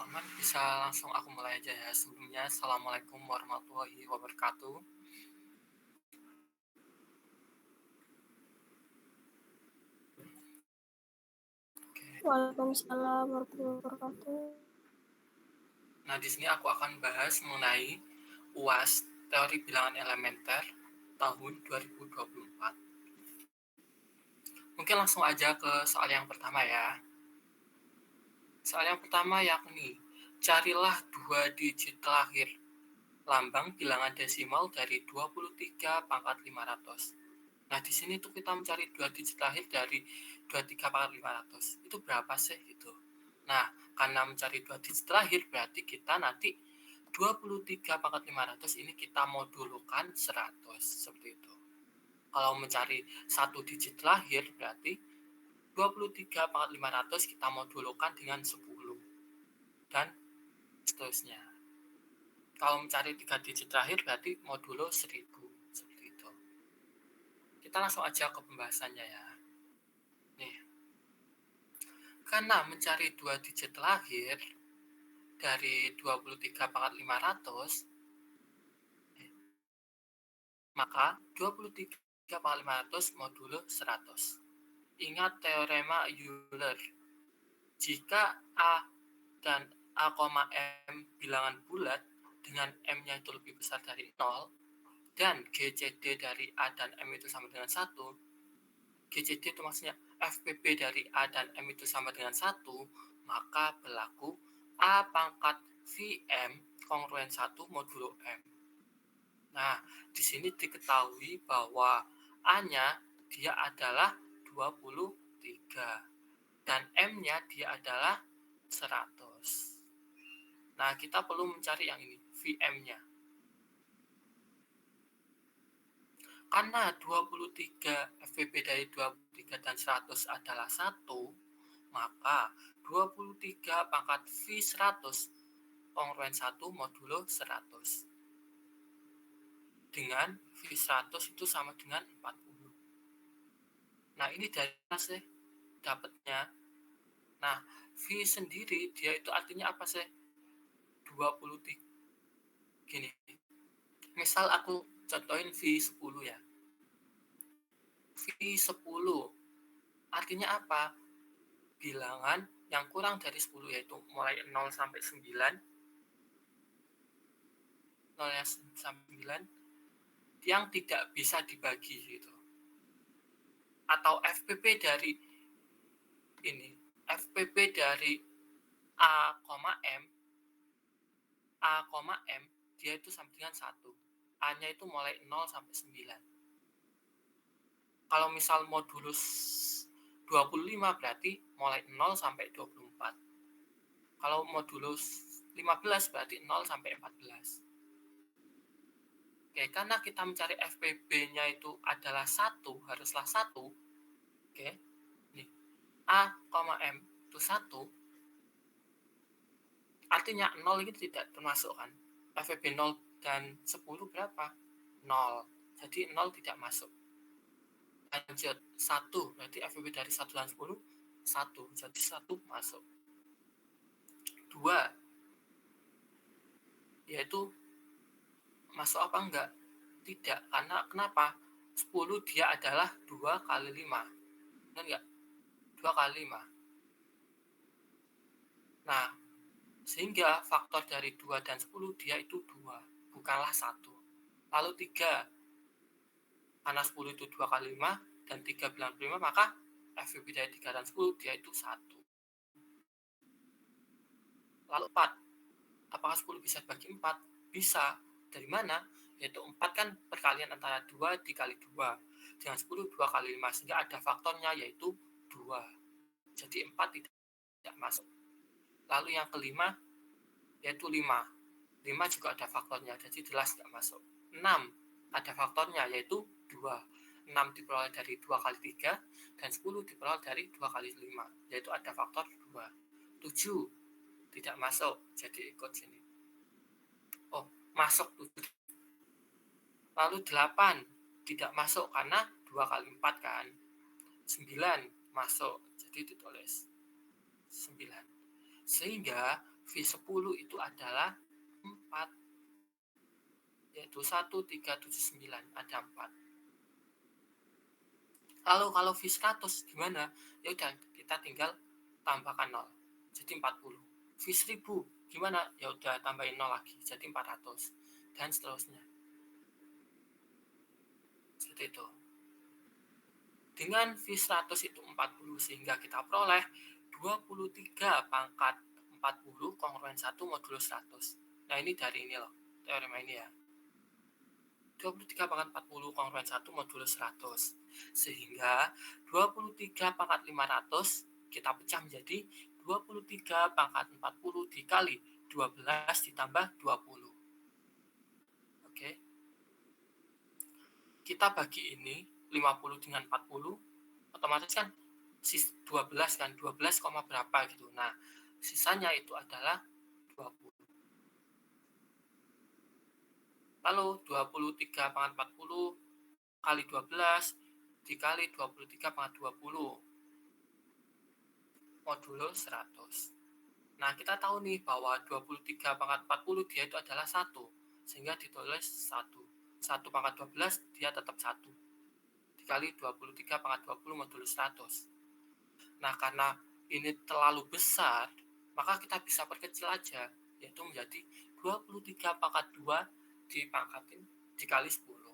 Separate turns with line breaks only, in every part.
teman-teman, bisa langsung aku mulai aja ya. Sebelumnya, Assalamualaikum warahmatullahi wabarakatuh.
Waalaikumsalam warahmatullahi wabarakatuh.
Nah, di sini aku akan bahas mengenai UAS Teori Bilangan Elementer tahun 2024. Mungkin langsung aja ke soal yang pertama ya. Soal yang pertama yakni, carilah 2 digit terakhir lambang bilangan desimal dari 23 pangkat 500. Nah, di sini tuh kita mencari 2 digit terakhir dari 23 pangkat 500. Itu berapa sih gitu. Nah, karena mencari 2 digit terakhir berarti kita nanti 23 pangkat 500 ini kita modulkan 100 seperti itu. Kalau mencari 1 digit terakhir berarti 23 pangkat 500 kita modulkan dengan 10 dan seterusnya. Kalau mencari 3 digit terakhir berarti modulo 1000 seperti itu. Kita langsung aja ke pembahasannya ya. Nih, karena mencari 2 digit terakhir dari 23 pangkat 500, maka 23 pangkat 500 modulo 100. Ingat teorema Euler. Jika A dan A, M bilangan bulat dengan M-nya itu lebih besar dari 0, dan GCD dari A dan M itu sama dengan 1, GCD itu maksudnya FPB dari A dan M itu sama dengan 1, maka berlaku A pangkat VM kongruen 1 modulo M. Nah, di sini diketahui bahwa A-nya dia adalah 23 dan M-nya dia adalah 100. Nah, kita perlu mencari yang ini, VM-nya. Karena 23 FPB dari 23 dan 100 adalah 1, maka 23 pangkat V100 kongruen 1 modulo 100. Dengan V100 itu sama dengan 40. Nah, ini dari mana sih dapatnya? Nah, V sendiri dia itu artinya apa sih? 23. Gini, misal aku contohin V10 ya. V10 artinya apa? Bilangan yang kurang dari 10, yaitu mulai 0 sampai 9. 0 sampai 9 yang tidak bisa dibagi gitu. Atau FPB dari ini, FPB dari A, M, dia itu sama dengan 1. A-nya itu mulai 0 sampai 9. Kalau misal modulus 25 berarti mulai 0 sampai 24. Kalau modulus 15 berarti 0 sampai 14. Oke, karena kita mencari FPB-nya itu adalah 1, haruslah 1. Oke, nih, A, M itu 1. Artinya 0 ini tidak termasuk kan. FPB 0 dan 10 berapa? 0. Jadi 0 tidak masuk. Lanjut, 1. Berarti FPB dari 1 dan 10, 1. Jadi 1 masuk. 2. Yaitu masuk apa enggak? Tidak. Karena kenapa? 10 dia adalah 2 kali 5. Benar enggak? 2 kali 5. Nah, sehingga faktor dari 2 dan 10 dia itu 2, bukanlah 1. Lalu 3, karena 10 itu 2 kali 5 dan 3 bilang 5, maka FPB dari 3 dan 10 dia itu 1. Lalu 4, apakah 10 bisa dibagi 4? Bisa. Dari mana? Yaitu 4 kan perkalian antara 2 dikali 2. Dengan 10 2 kali 5, sehingga ada faktornya yaitu 2. Jadi 4 tidak masuk. Lalu yang kelima yaitu 5. 5 juga ada faktornya, jadi jelas tidak masuk. 6 ada faktornya yaitu 2. 6 diperoleh dari 2 kali 3 dan 10 diperoleh dari 2 kali 5, yaitu ada faktor 2. 7 tidak masuk, jadi ikut sini. Oh, masuk 7. Lalu 8 tidak masuk karena 2 kali 4 kan. 9 masuk, jadi ditulis 9. Sehingga V V10 itu adalah 4, yaitu 1379, ada 4. Lalu kalau V100 gimana? Ya udah, kita tinggal tambahkan 0, jadi 40. V1000 gimana? Ya udah, tambahin 0 lagi, jadi 400, dan seterusnya. Seperti itu. Dengan V100 itu 40, sehingga kita peroleh 23 pangkat 40 kongruen 1 modulo 100. Nah, ini dari ini loh, teorema ini ya. 23 pangkat 40 kongruen 1 modulo 100. Sehingga 23 pangkat 500 kita pecah menjadi 23 pangkat 40 dikali 12 ditambah 20. Oke. Kita bagi ini 50 dengan 40, otomatis kan 12 kan, 12, berapa gitu. Nah, sisanya itu adalah 20. Lalu 23 pangkat 40 kali 12 dikali 23 pangkat 20 modulo 100. Nah, kita tahu nih bahwa 23 pangkat 40 dia itu adalah 1, sehingga ditulis 1. 1 pangkat 12 dia tetap 1. Dikali 23 pangkat 20 modulo 100. Nah, karena ini terlalu besar, maka kita bisa perkecil aja, yaitu menjadi 23 pangkat 2 dipangkatin dikali 10.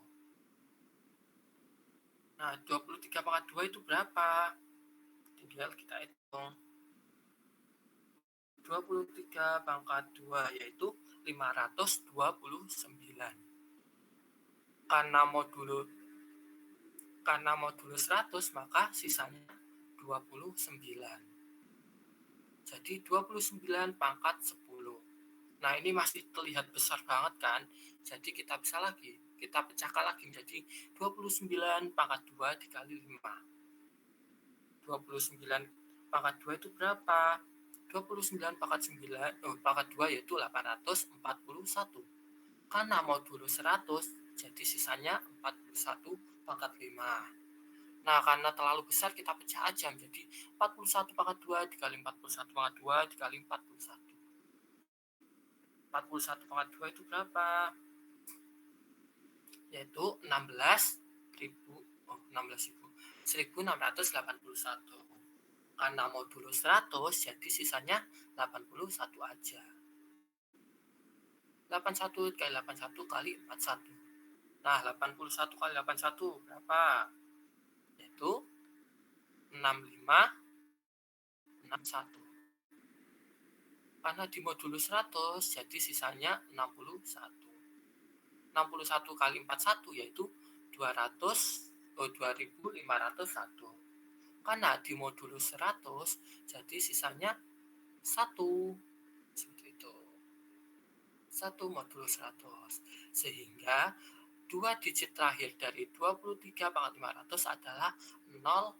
Nah, 23 pangkat 2 itu berapa? Tinggal kita hitung. 23 pangkat 2 yaitu 529. Karena modulo 100, maka sisanya 29. Jadi 29 pangkat 10. Nah, ini masih terlihat besar banget kan? Jadi kita bisa lagi, kita pecahkan lagi menjadi 29 pangkat 2 dikali 5. 29 pangkat 2 itu berapa? 29 pangkat 2 yaitu 841. Karena modulo 100, jadi sisanya 41 pangkat 5. Nah, karena terlalu besar, kita pecah aja menjadi 41 pangkat 2 dikali 41 pangkat 2 dikali 41. 41 pangkat 2 itu berapa? Yaitu 16.681. Karena modulo 100, jadi sisanya 81 aja. 81 kali 81 kali 41. Nah, 81 kali 81 berapa? Yaitu 6561. Karena di modulo 100, jadi sisanya 61. 61 kali 41 yaitu 2501. Karena di modulo 100, jadi sisanya 1. Seperti itu. 1 modulo 100. Sehingga 2 digit terakhir dari 23 pangkat 500 adalah 01.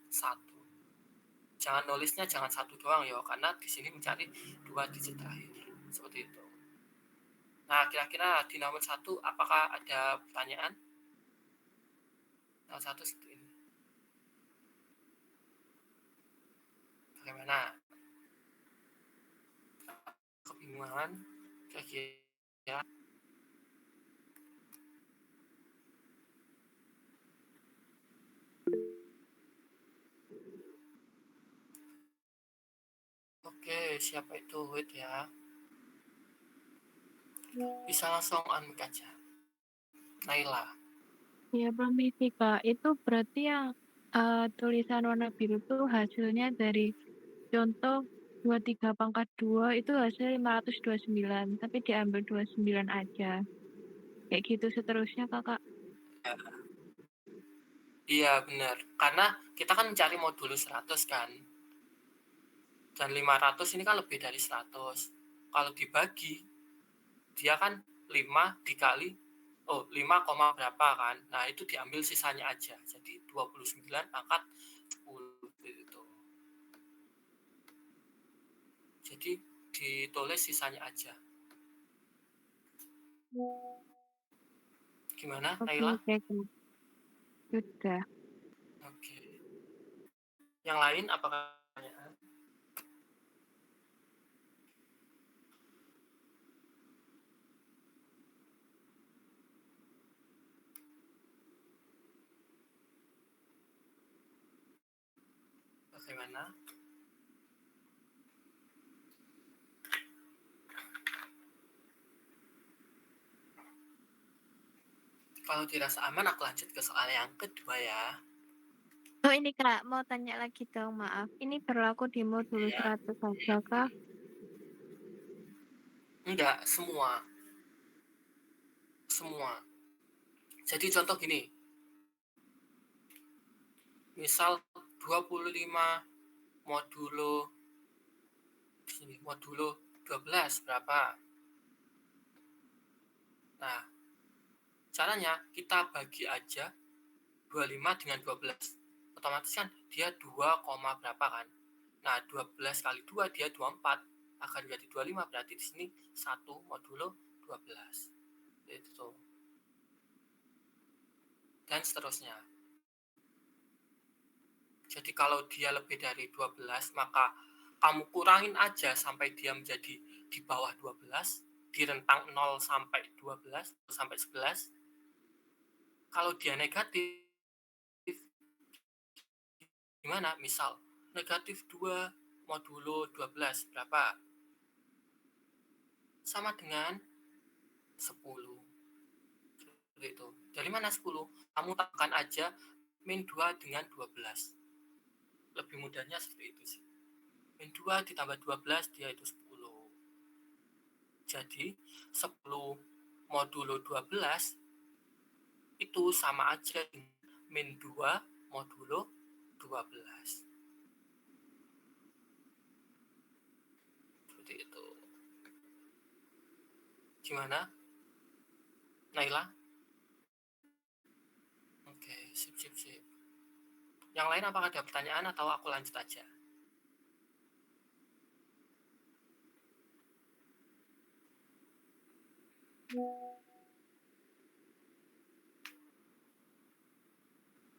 Jangan nulisnya jangan 1 doang ya, karena di sini mencari 2 digit terakhir. Seperti itu. Nah, kira-kira di nomor 1 apakah ada pertanyaan? Nomor 1 seperti ini. Bagaimana? Kebingungan? Kira-kira? Oke, siapa itu Wait ya? Bisa langsung unmute aja. Naila.
Ya, permisi Kak. Itu berarti yang tulisan warna biru itu hasilnya dari contoh 23 pangkat 2 itu hasil 529, tapi diambil 29 aja. Kayak gitu seterusnya Kakak.
Ya. Iya, benar. Karena kita kan mencari modulo 100 kan. Dan 500 ini kan lebih dari 100. Kalau dibagi, dia kan 5 dikali 5, berapa kan. Nah, itu diambil sisanya aja. Jadi 29 pangkat 10 itu. Jadi ditulis sisanya aja. Gimana,
Oke,
Naila?
oke. Sudah.
Oke. Yang lain apakah pertanyaan? Bagaimana? Kalau dirasa aman, aku lanjut ke soal yang kedua ya.
Oh ini Kak, mau tanya lagi dong, maaf. Ini berlaku di modul
Ya,
100 saja kah?
enggak, semua. Jadi contoh gini, misal 25 modulo sini, modulo 12 berapa? Nah, caranya kita bagi aja 25 dengan 12. Otomatis kan dia 2, berapa kan? Nah, 12 kali 2 dia 24. Akan jadi 25, berarti di sini 1 modulo 12. Itu. Dan seterusnya. Jadi kalau dia lebih dari 12, maka kamu kurangin aja sampai dia menjadi di bawah 12, di rentang 0 sampai 12, sampai 11. Kalau dia negatif, gimana? Misal, negatif 2 modulo 12 berapa? Sama dengan 10. Seperti itu. Dari mana 10? Kamu tambahkan aja min 2 dengan 12. Lebih mudahnya seperti itu sih. Min 2 ditambah 12 dia itu 10. Jadi 10 modulo 12 itu sama aja dengan min 2 modulo 12. Seperti itu. Gimana? Naila? Oke, sip. Yang lain apakah ada pertanyaan atau aku lanjut aja?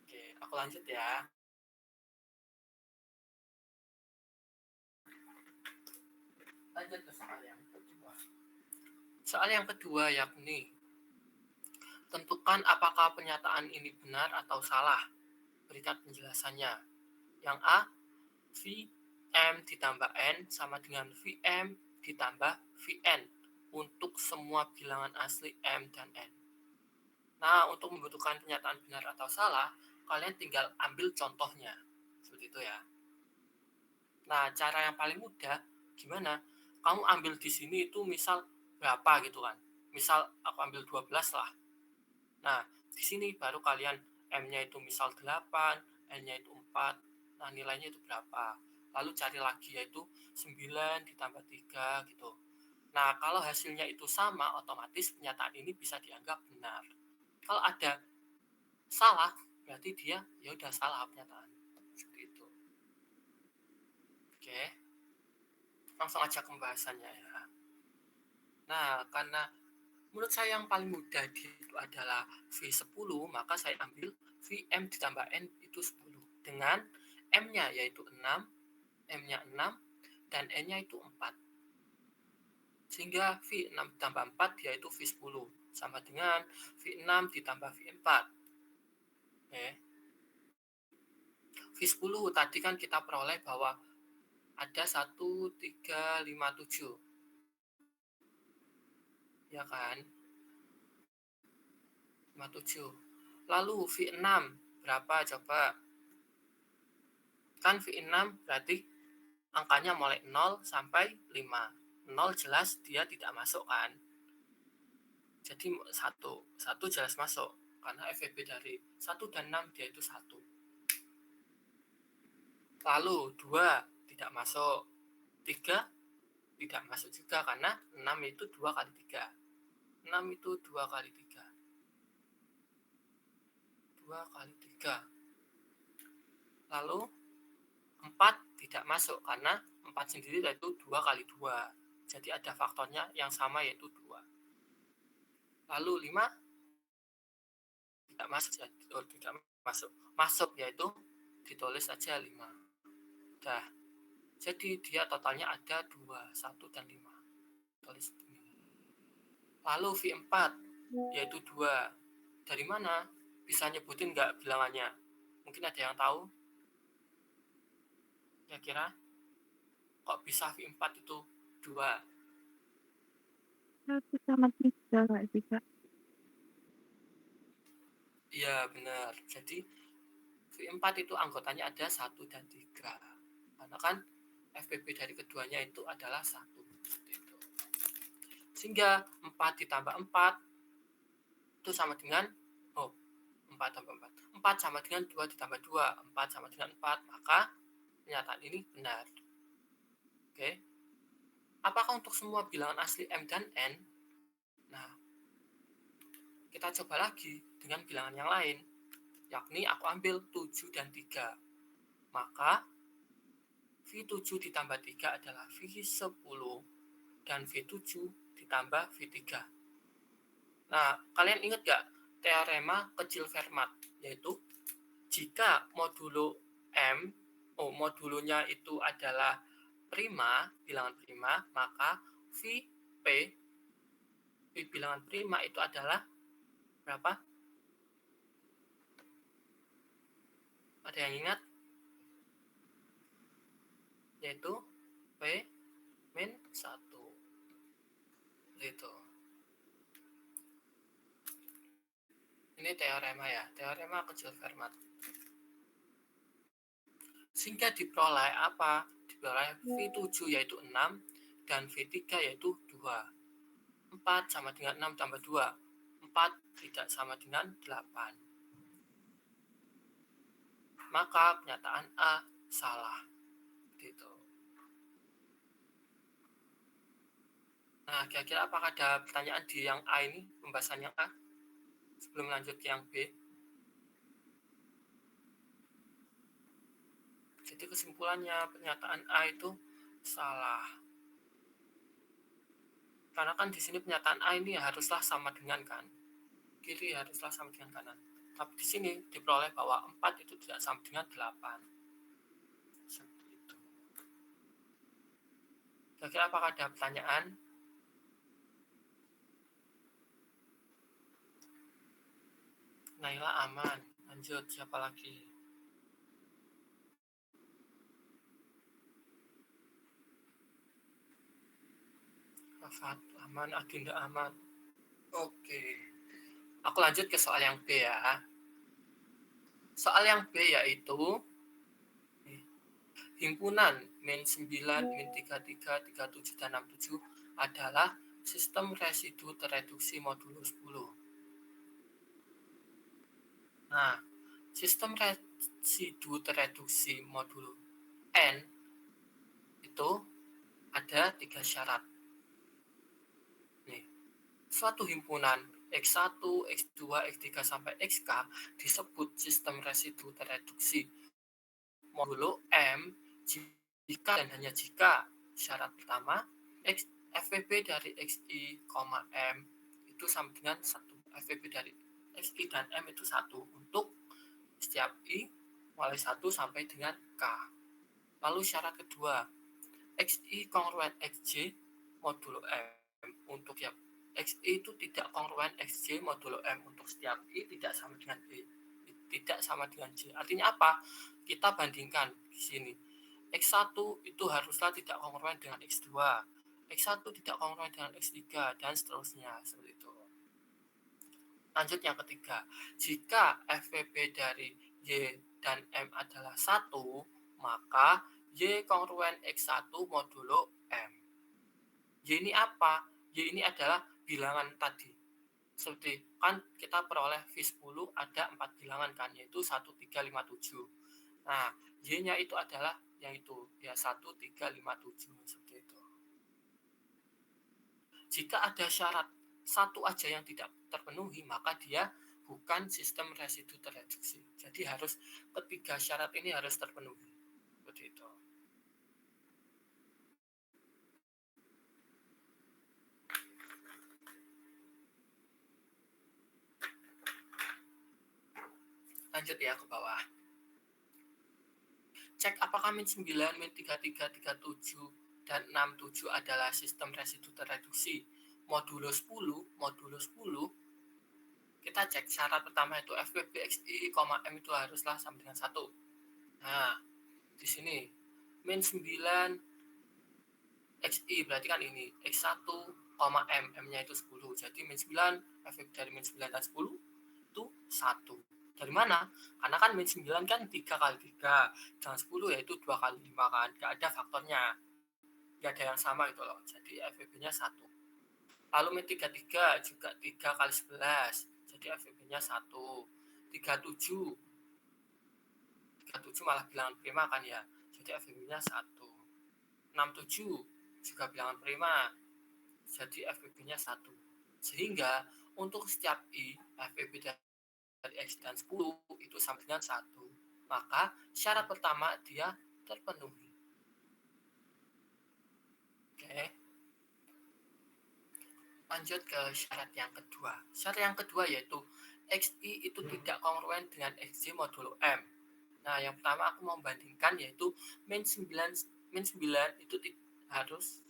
Oke, aku lanjut ya. Lanjut ke soal yang kedua. Soal yang kedua yakni tentukan apakah pernyataan ini benar atau salah. Berikan penjelasannya. Yang A, Vm ditambah N sama dengan Vm ditambah Vn untuk semua bilangan asli M dan N. Nah, untuk membutuhkan pernyataan benar atau salah, kalian tinggal ambil contohnya. Seperti itu ya. Nah, cara yang paling mudah gimana? Kamu ambil di sini itu misal berapa gitu kan. Misal aku ambil 12 lah. Nah, di sini baru kalian M-nya itu misal 8, N-nya itu 4. Nah, nilainya itu berapa? Lalu cari lagi yaitu 9 ditambah 3 gitu. Nah, kalau hasilnya itu sama, otomatis pernyataan ini bisa dianggap benar. Kalau ada salah, berarti dia ya udah salah pernyataan. Seperti itu. Oke. Langsung aja ke pembahasannya ya. Nah, karena menurut saya yang paling mudah itu adalah V10, maka saya ambil Vm ditambah N itu 10. Dengan M-nya yaitu 6, M-nya 6, dan N-nya itu 4. Sehingga V6 ditambah 4 yaitu V10. Sama dengan V6 ditambah V4. Oke. V10 tadi kan kita peroleh bahwa ada 1, 3, 5, 7. Ya kan? 57. Lalu V6 berapa coba? Kan V6 berarti angkanya mulai 0 sampai 5. 0 jelas dia tidak masuk kan? Jadi 1 jelas masuk karena FVB dari 1 dan 6 dia itu 1. Lalu 2 tidak masuk. 3 tidak masuk juga karena 6 itu 2 kali 3. 6 itu 2 kali 3. 2 kali 3. Lalu 4 tidak masuk karena 4 sendiri yaitu 2 kali 2. Jadi ada faktornya yang sama yaitu 2. Lalu 5 tidak masuk, tidak masuk. Masuk yaitu ditulis aja 5. Udah. Jadi dia totalnya ada 2, 1 dan 5. Tulis ini. Lalu V4 yaitu 2. Dari mana? Bisa nyebutin nggak bilangannya? Mungkin ada yang tahu? Kira-kira kok bisa V4 itu 2?
1 sama 3 nggak sih, Kak?
Iya, benar. Jadi V4 itu anggotanya ada 1 dan 3. Karena kan FPB dari keduanya itu adalah 1. Gitu. Sehingga 4 ditambah 4 itu sama dengan 4 tambah 4. 4 sama dengan 2 ditambah 2. 4 sama dengan 4. Maka pernyataan ini benar. Oke. Apakah untuk semua bilangan asli M dan N? Nah, kita coba lagi dengan bilangan yang lain. Yakni aku ambil 7 dan 3. Maka V7 ditambah 3 adalah V10 dan V7 ditambah V3. Nah, kalian ingat gak teorema kecil Fermat? Yaitu jika modulo M, modulonya itu adalah prima, bilangan prima, maka V bilangan prima itu adalah berapa? Ada yang ingat? Yaitu P min 1. Gitu. Ini teorema ya, teorema kecil Fermat. Sehingga diperoleh apa? Diperoleh V7 yaitu 6 dan V3 yaitu 2. 4 sama dengan 6 tambah 2. 4 tidak sama dengan 8. Maka pernyataan A salah. Gitu. Nah, kira-kira apakah ada pertanyaan di yang A ini, pembahasan yang A? Sebelum lanjut ke yang B. Jadi kesimpulannya pernyataan A itu salah. Karena kan di sini pernyataan A ini haruslah sama dengan kan. Kiri haruslah sama dengan kanan. Tapi di sini diperoleh bahwa 4 itu tidak sama dengan 8. Seperti itu. Kira-kira apakah ada pertanyaan? Naila aman. Lanjut, siapa lagi? Rafat aman, Adinda aman. Oke. Aku lanjut ke soal yang B ya. Soal yang B yaitu himpunan min 9, min 33, 37, dan 67 adalah sistem residu tereduksi modulo 10. Nah, sistem residu tereduksi modulo N itu ada 3 syarat. Nih, suatu himpunan X1, X2, X3, sampai XK disebut sistem residu tereduksi modulo M jika dan hanya jika syarat pertama FVB dari XI, M itu sama dengan 1. FVB dari XI dan M itu 1 untuk setiap I mulai 1 sampai dengan K. Lalu syarat kedua, XI kongruen XJ modulo M untuk setiap XI itu tidak kongruen XJ modulo M untuk setiap I tidak sama dengan B, tidak sama dengan J. Artinya apa? Kita bandingkan di sini. X1 itu haruslah tidak kongruen dengan X2. X1 tidak kongruen dengan X3 dan seterusnya seperti itu. Lanjut yang ketiga, jika FVB dari Y dan M adalah 1, maka Y kongruen X1 modulo M. Y ini apa? Y ini adalah bilangan tadi. Seperti kan kita peroleh V10 ada 4 bilangan kan, yaitu 1, 3, 5, 7. Nah, Y-nya itu adalah yang itu, ya 1, 3, 5, 7 seperti itu. Jika ada syarat satu aja yang tidak terpenuhi, maka dia bukan sistem residu tereduksi. Jadi harus ketiga syarat ini harus terpenuhi. Seperti itu. Lanjut ya ke bawah. Cek apakah min 9, min 33, 37, dan 67 adalah sistem residu tereduksi modulo 10. Modulo 10 kita cek syarat pertama itu FVB XI, M itu haruslah sama dengan 1. Nah, di sini min 9 XI berarti kan ini X1, M, M-nya itu 10. Jadi min 9, efek dari min 9 dan 10 itu 1. Dari mana? Karena kan min 9 kan 3 kali 3, dan 10 yaitu 2 kali 5 kan. Gak ada faktornya. Gak ada yang sama itu loh. Jadi FVB-nya 1. Lalu min 33 juga 3 kali 11. Jadi FVB-nya 1. 37. 37 malah bilangan prima kan ya. Jadi FVB-nya 1. 67 juga bilangan prima. Jadi FVB-nya 1. Sehingga untuk setiap I, FVB dari X dan 10 itu sama dengan 1. Maka syarat pertama dia terpenuhi. Oke. Lanjut ke syarat yang kedua. Syarat yang kedua yaitu XI itu tidak kongruen dengan XJ modulo M. Nah, yang pertama aku mau bandingkan yaitu min 9 itu harus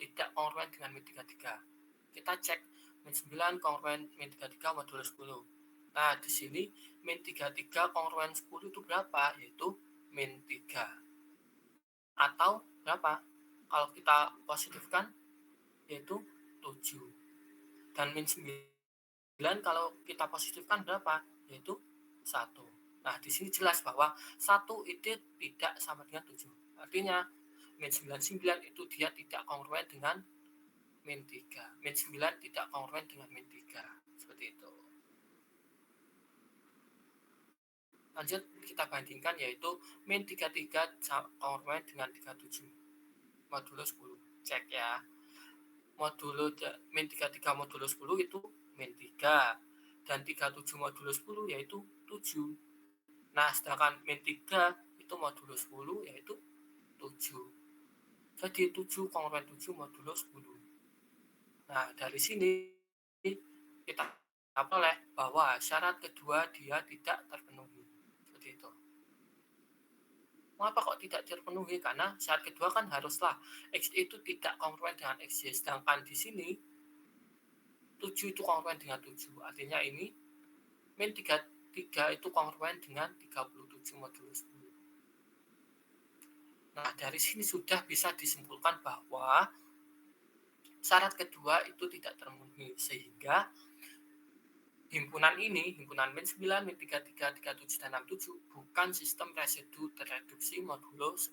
tidak kongruen dengan min 33. Kita cek min 9 kongruen min 33 modulo 10. Nah, di sini min 33 kongruen 10 itu berapa? Yaitu min 3. Atau berapa? Kalau kita positifkan yaitu 7. Dan min 9 kalau kita positifkan berapa? Yaitu 1. Nah, di sini jelas bahwa 1 itu tidak sama dengan 7. Artinya min 99 itu dia tidak kongruen dengan min 3. Min 9 tidak kongruen dengan min 3. Seperti itu. Lanjut kita bandingkan yaitu min 33 kongruen dengan 37 modulo 10. Cek ya. Modulo min 33 modulo 10 itu min 3 dan 37 modulo 10 yaitu 7. Nah, sedangkan min 3 itu modulo 10 yaitu 7. Jadi 7 kongruen 7 modulo 10. Nah, dari sini kita boleh bahwa syarat kedua dia tidak terpenuhi. Seperti itu. Mengapa kok tidak terpenuhi? Karena syarat kedua kan haruslah X itu tidak kongruen dengan XY. Sedangkan di sini 7 itu kongruen dengan 7. Artinya ini min 33 itu kongruen dengan 37 modulo 10. Nah, dari sini sudah bisa disimpulkan bahwa syarat kedua itu tidak terpenuhi. Sehingga himpunan ini, himpunan min 9, min 33, 37, dan 67 bukan sistem residu tereduksi modulo 10.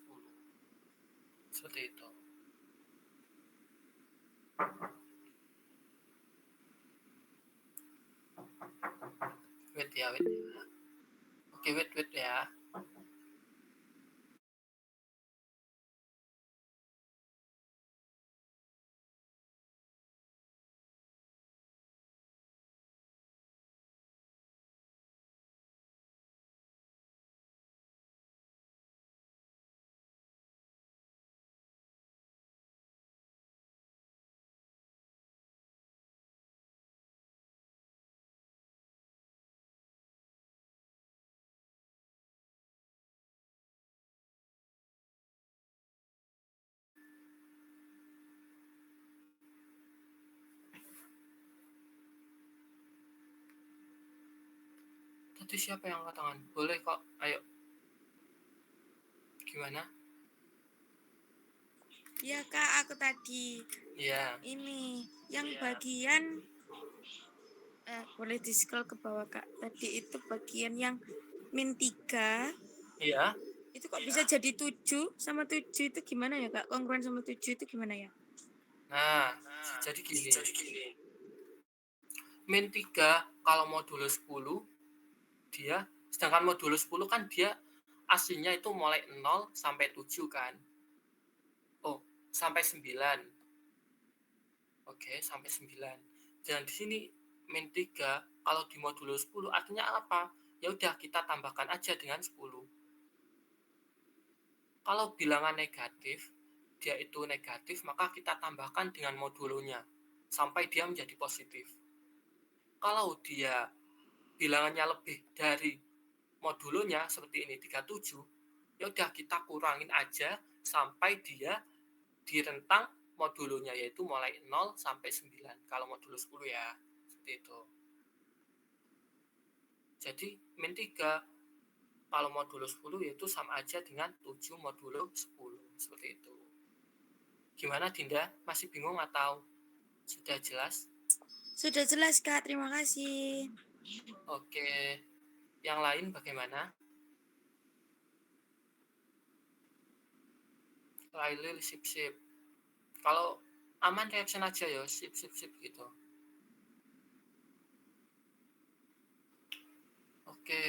Seperti itu. Wait ya. Oke, wait ya. Tadi siapa yang angkat tangan? Boleh kok, ayo. Gimana?
Ya Kak, aku tadi.
Iya.
Ini yang bagian boleh di-scroll ke bawah Kak. Tadi itu bagian yang min 3.
Iya.
Itu kok bisa jadi 7 sama 7 itu gimana ya Kak? Kongruen sama 7 itu gimana ya?
Nah, jadi gini. Min 3 kalau modulo 10 dia, sedangkan modulo 10 kan dia aslinya itu mulai 0 sampai 7 kan. Oh, sampai 9. Oke, sampai 9. Dan di sini min 3 kalau di modulo 10 artinya apa? Ya udah kita tambahkan aja dengan 10. Kalau bilangan negatif, dia itu negatif, maka kita tambahkan dengan modulonya sampai dia menjadi positif. Kalau dia bilangannya lebih dari modulonya seperti ini 37, ya udah kita kurangin aja sampai dia di rentang modulonya yaitu mulai 0 sampai 9 kalau modulo 10 ya. Seperti itu. Jadi min 3 Kalau modulo 10 yaitu sama aja dengan 7 modulo 10. Seperti itu. Gimana Dinda? Masih bingung atau sudah jelas?
Sudah jelas, Kak. Terima kasih.
Oke. Yang lain bagaimana? Lailil sip-sip. Kalau aman reaction aja ya, sip-sip-sip gitu. Oke.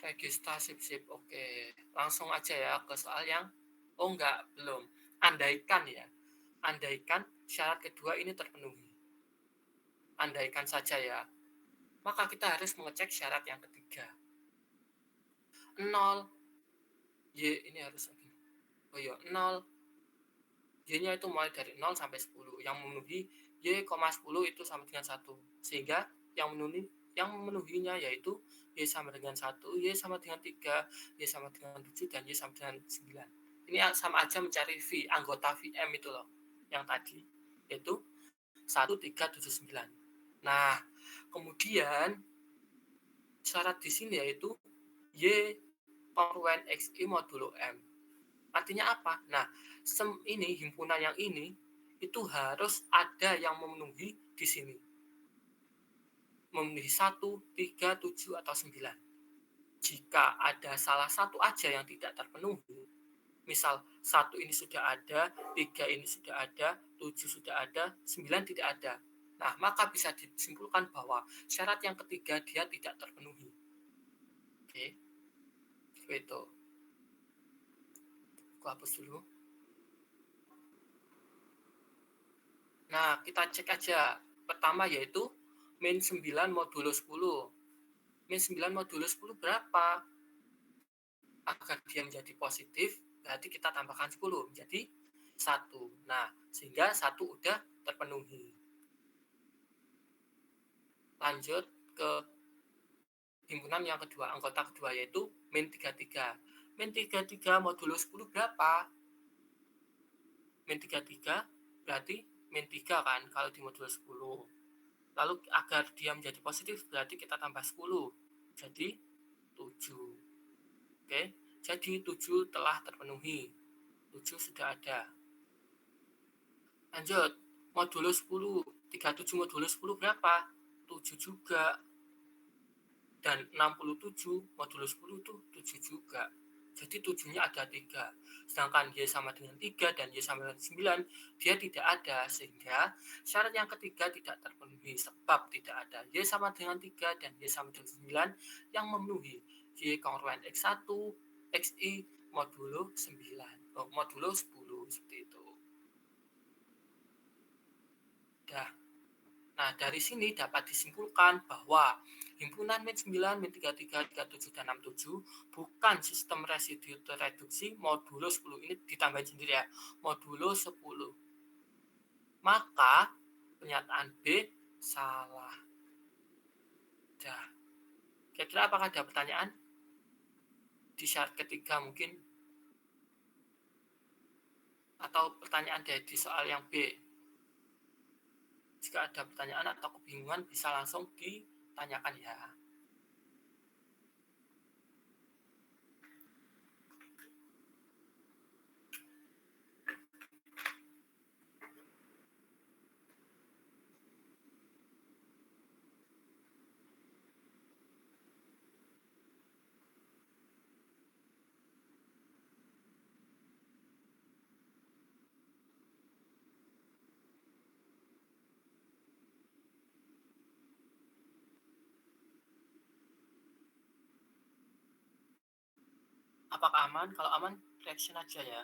Regista sip-sip. Oke. Langsung aja ya ke soal yang enggak, belum. Andaikan ya. Andaikan syarat kedua ini terpenuhi. Andaikan saja ya. Maka kita harus mengecek syarat yang ketiga. 0 Y ini harus lagi. Oh iya, 0 Y-nya itu mulai dari 0 sampai 10. Yang memenuhi Y, 10 itu sama dengan 1. Sehingga yang memenuhinya yaitu Y sama dengan 1, Y sama dengan 3, Y sama dengan 7, dan Y sama dengan 9. Ini sama aja mencari V, anggota VM itu loh. Yang tadi. Yaitu 1, 3, 7, 9. Nah, kemudian syarat di sini yaitu Y kongruen XI modulo M. Artinya apa? Nah, ini himpunan yang ini itu harus ada yang memenuhi di sini. Memenuhi 1, 3, 7, atau 9. Jika ada salah satu aja yang tidak terpenuhi, misal 1 ini sudah ada, 3 ini sudah ada, 7 sudah ada, 9 tidak ada. Nah, maka bisa disimpulkan bahwa syarat yang ketiga dia tidak terpenuhi. Oke. Itu. Aku hapus dulu. Nah, kita cek aja. Pertama yaitu min 9 modulo 10. Min 9 modulo 10 berapa? Agar dia menjadi positif, berarti kita tambahkan 10 menjadi 1. Nah, sehingga 1 udah terpenuhi. Lanjut ke himpunan yang kedua, anggota kedua yaitu min 33. Min 33 modulo 10 berapa? Min 33 berarti min 3 kan kalau di modulo 10. Lalu agar dia menjadi positif berarti kita tambah 10. Jadi 7. Oke, jadi 7 telah terpenuhi. 7 sudah ada. Lanjut, modulo 10. 37 modulo 10 berapa? 7 juga. Dan 67 modulo 10 itu 7 juga. Jadi 7-nya ada 3. Sedangkan Y sama dengan 3 dan Y sama dengan 9, dia tidak ada. Sehingga syarat yang ketiga tidak terpenuhi. Sebab tidak ada Y sama dengan 3 dan Y sama dengan 9 yang memenuhi Y kongruen X1, XI, modulo 9. Modulo 10, seperti itu. Nah, dari sini dapat disimpulkan bahwa himpunan min 9, min 33, 37, dan 67 bukan sistem residu tereduksi modulo 10. Ini ditambahin sendiri ya, modulo 10. Maka pernyataan B salah. Kira-kira apakah ada pertanyaan? Di syarat ketiga mungkin? Atau pertanyaan di soal yang B? Jika ada pertanyaan atau kebingungan bisa langsung ditanyakan ya. Apakah aman? Kalau aman, reaction aja ya.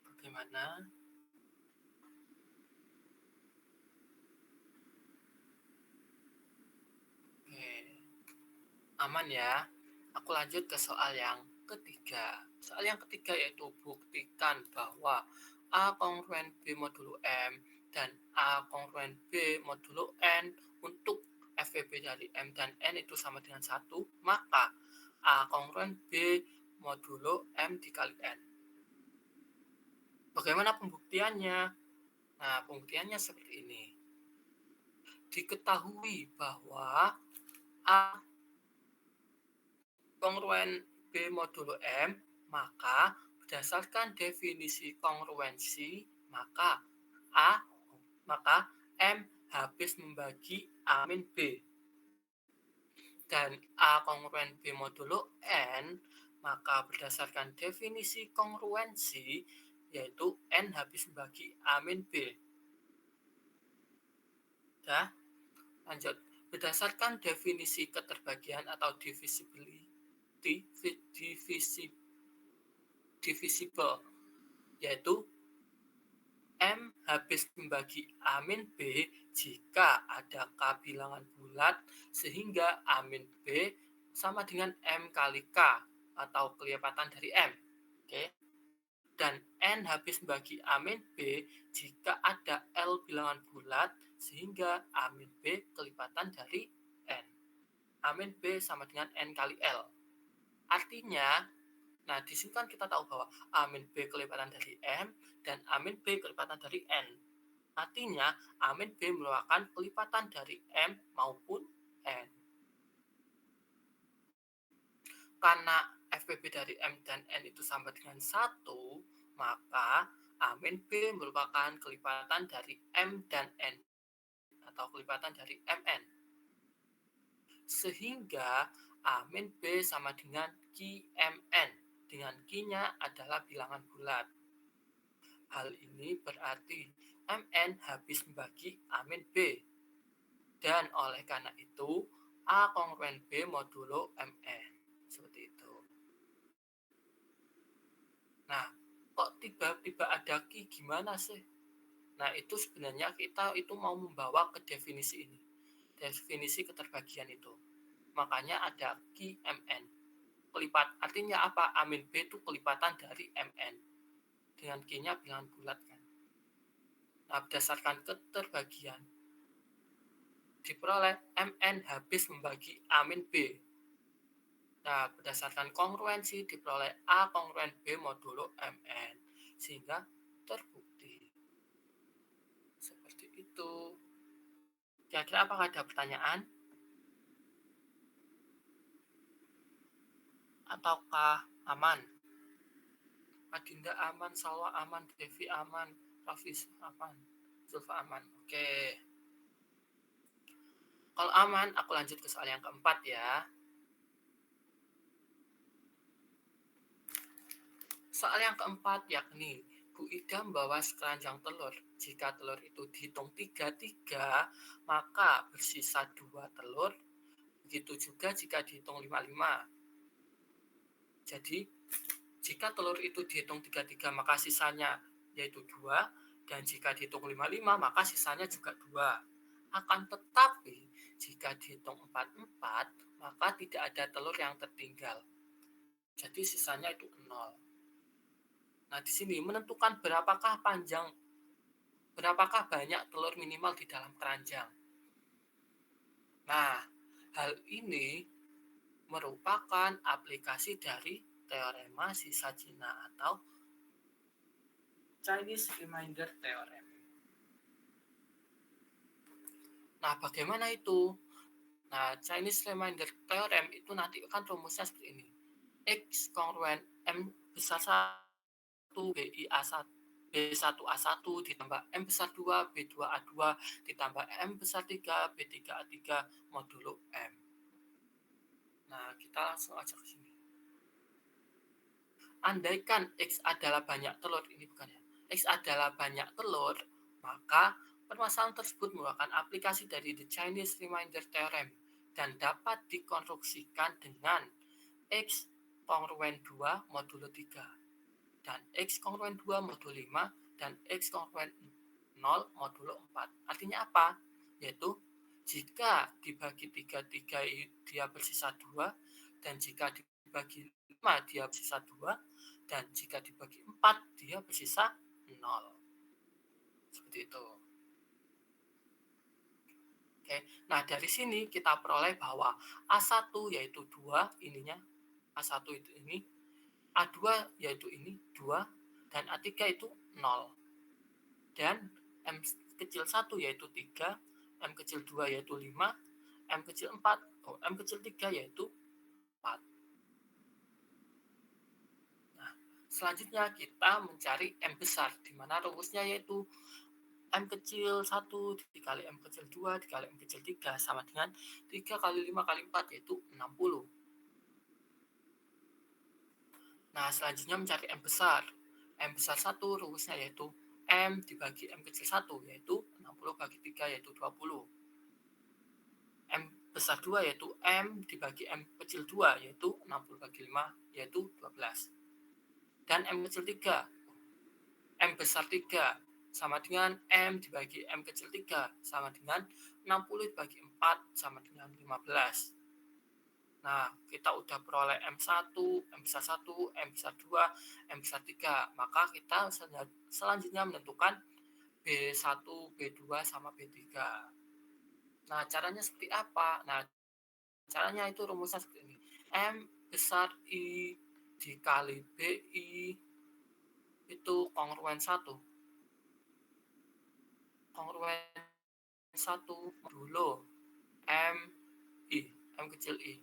Bagaimana? Oke. Aman ya. Aku lanjut ke soal yang ketiga. Soal yang ketiga yaitu buktikan bahwa A kongruen B modulo M dan A kongruen B modulo N untuk FVB dari M dan N itu sama dengan 1, maka A kongruen B modulo M dikali N. Bagaimana pembuktiannya? Nah, pembuktiannya seperti ini. Diketahui bahwa A kongruen B modulo M, maka berdasarkan definisi kongruensi, maka M habis membagi A min B. Dan A kongruen B modulo N, maka berdasarkan definisi kongruensi, yaitu N habis membagi A min B. Dah, lanjut. Berdasarkan definisi keterbagian atau divisible, yaitu M habis membagi A min B jika ada K bilangan bulat sehingga A min B sama dengan M kali K atau kelipatan dari M. Oke. Dan N habis membagi A min B jika ada L bilangan bulat sehingga A min B kelipatan dari N. A min B sama dengan N kali L. Artinya, nah di sini kan kita tahu bahwa A min B kelipatan dari M dan A min B kelipatan dari N. Artinya, A min B merupakan kelipatan dari M maupun N. Karena FPB dari M dan N itu sama dengan 1, maka A min B merupakan kelipatan dari M dan N atau kelipatan dari Mn. Sehingga A min B sama dengan QMN, dengan Q-nya adalah bilangan bulat. Hal ini berarti Mn habis membagi A min B. Dan oleh karena itu, A kongruen B modulo Mn. Seperti itu. Nah, kok tiba-tiba ada Q gimana sih? Nah, itu sebenarnya kita itu mau membawa ke definisi ini. Definisi keterbagian itu. Makanya ada QMN. Kelipat, artinya apa? A min B itu kelipatan dari Mn. Dengan Q-nya bilangan bulat kan. Nah, berdasarkan keterbagian, diperoleh Mn habis membagi A min B. Nah, berdasarkan kongruensi diperoleh A kongruen B modulo Mn. Sehingga terbukti. Seperti itu. Kira-kira apakah ada pertanyaan? Ataukah aman? Adinda aman, Salwa aman, Devi aman, Rafis aman, Zulfa aman. Oke. Kalau aman, aku lanjut ke soal yang keempat ya. Soal yang keempat yakni Bu Ida membawa sekeranjang telur. Jika telur itu dihitung 3-3, maka bersisa 2 telur. Begitu juga jika dihitung 5-5. Jadi, jika telur itu dihitung 3-3, maka sisanya yaitu 2. Dan jika dihitung 5-5, maka sisanya juga 2. Akan tetapi, jika dihitung 4-4, maka tidak ada telur yang tertinggal. Jadi, sisanya itu 0. Nah, di sini menentukan berapakah banyak telur minimal di dalam keranjang. Nah, hal ini merupakan aplikasi dari teorema sisa Cina atau Chinese Remainder Theorem. Nah, bagaimana itu? Nah, Chinese Remainder Theorem itu nanti kan rumusnya seperti ini. X kongruen M besar 1 BI-A1 B1A1 ditambah M besar 2 B2A2 ditambah M besar 3 B3A3 modulo M. Nah, kita langsung aja ke sini. Andaikan X adalah banyak telur, ini bukan ya. X adalah banyak telur, maka permasalahan tersebut merupakan aplikasi dari The Chinese Remainder Theorem dan dapat dikonstruksikan dengan X kongruen 2 modulo 3 dan X kongruen 2 modulo 5 dan X kongruen 0 modulo 4. Artinya apa? Yaitu jika dibagi 3 dia bersisa 2 dan jika dibagi 5 dia bersisa 2 dan jika dibagi 4 dia bersisa 0. Seperti itu. Oke. Nah, dari sini kita peroleh bahwa A1 yaitu 2 ininya. A1 itu ini. A2 yaitu ini 2 dan A3 itu 0. Dan M kecil 1 yaitu 3, M kecil 2 yaitu 5, M kecil 3 yaitu 4. Nah, selanjutnya kita mencari M besar, di mana rumusnya yaitu M kecil 1 dikali M kecil 2 dikali M kecil 3 sama dengan 3 kali 5 kali 4 yaitu 60. Nah, selanjutnya mencari M besar. M besar 1 rumusnya yaitu M dibagi M kecil 1 yaitu 60 bagi 3 yaitu 20. M besar 2 yaitu M dibagi M kecil 2 yaitu 60 bagi 5 yaitu 12. Dan M kecil 3, M besar 3 sama dengan M dibagi M kecil 3 sama dengan 60 bagi 4 sama dengan 15. Nah, kita udah peroleh M1, M besar 1, M besar 2, M besar 3. Maka kita selanjutnya menentukan B1, B2 sama B3. Nah, caranya seperti apa? Nah, caranya itu rumusnya seperti ini. M besar I dikali BI itu kongruen 1. Kongruen 1 modulo M kecil I.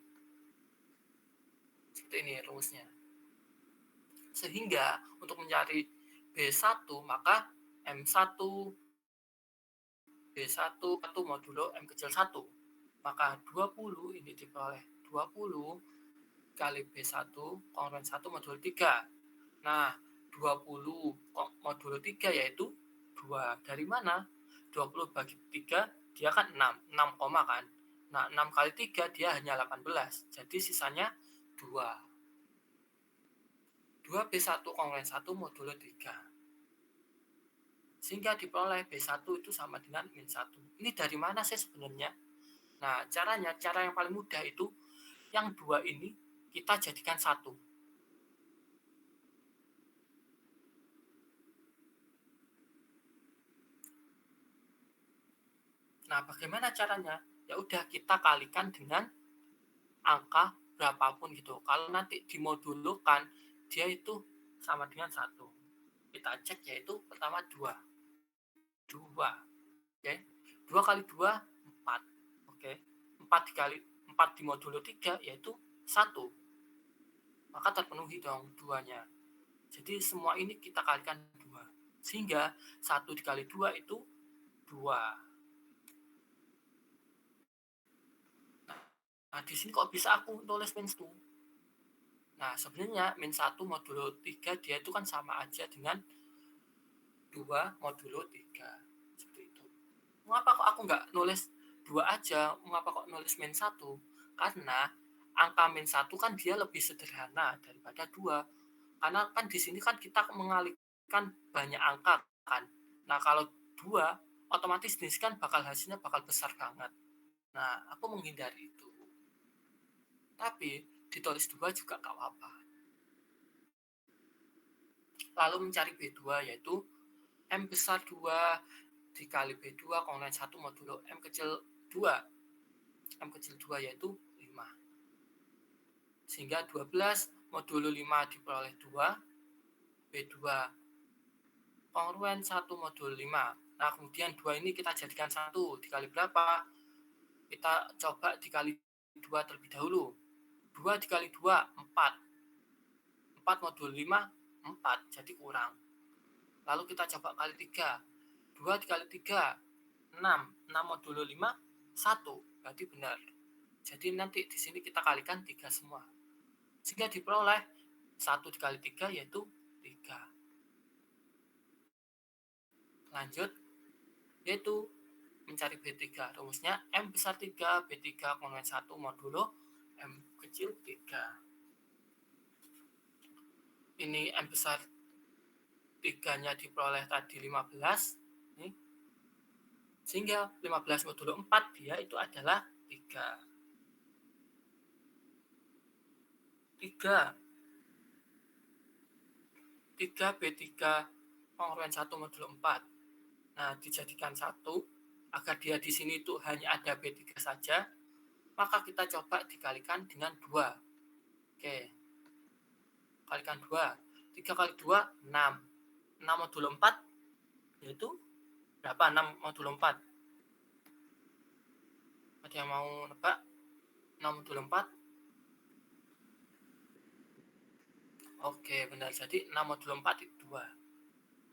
Seperti ini rumusnya. Sehingga untuk mencari B1 maka M1 B1 modulo M kecil 1. Maka 20 ini diperoleh 20 kali B1 kongruen 1 modulo 3. Nah, 20 modulo 3 yaitu 2. Dari mana? 20 bagi 3 dia kan 6 koma kan. Nah, 6 kali 3 dia hanya 18. Jadi sisanya 2. 2B1 kongruen 1 modulo 3. Sehingga diperoleh B1 itu sama dengan min 1. Ini dari mana sih sebenarnya? Nah, cara yang paling mudah itu yang 2 ini kita jadikan 1. Nah, bagaimana caranya? Ya udah kita kalikan dengan angka berapapun gitu. Kalau nanti dimodulkan dia itu sama dengan 1. Kita cek yaitu pertama 2. 2. Oke. 2 kali 2 4. Oke. 4 dikali 4 dimodulo 3 yaitu 1. Maka terpenuhi dong 2-nya. Jadi semua ini kita kalikan 2. Sehingga 1 dikali 2 itu 2. Nah, di sini kok bisa aku tulis min 1? Nah, sebenarnya min 1 modulo 3 dia itu kan sama aja dengan 2 modulo 3. Seperti itu. Mengapa kok aku nggak nulis 2 aja? Mengapa kok nulis min 1? Karena angka min 1 kan dia lebih sederhana daripada 2. Karena kan di sini kan kita mengalihkan banyak angka kan. Nah, kalau 2 otomatis di sini kan hasilnya bakal besar banget. Nah, aku menghindari itu. Tapi ditulis 2 juga gak apa-apa. Lalu mencari B2 yaitu M besar 2 dikali B2 kongruen 1 modulo M kecil 2. M kecil 2 yaitu 5. Sehingga 12 modulo 5 diperoleh 2. B2 kongruen 1 modulo 5. Nah, kemudian 2 ini kita jadikan 1. Dikali berapa? Kita coba dikali 2 terlebih dahulu. 2 dikali 2, 4. 4 modulo 5, 4. Jadi kurang. Lalu kita coba kali 3. 2 dikali 3, 6. 6 modulo 5, 1. Berarti benar. Jadi nanti di sini kita kalikan 3 semua. Sehingga diperoleh 1 dikali 3 yaitu 3. Lanjut, yaitu mencari B3. Rumusnya M besar 3, B3 kongruen 1 modulo M kecil 3. Ini M besar 3-nya diperoleh tadi 15. Nih. Sehingga 15 modulo 4 dia itu adalah 3. 3B3 kongruen 1 modulo 4. Nah, dijadikan 1 agar dia di sini itu hanya ada B3 saja, maka kita coba dikalikan dengan 2. Oke. Kalikan 2. 3 kali 2, 6. 6 modulo 4 yaitu berapa? 6 modulo 4. Ada yang mau nebak? 6 modulo 4. Oke, benar. Jadi 6 modulo 4 itu 2.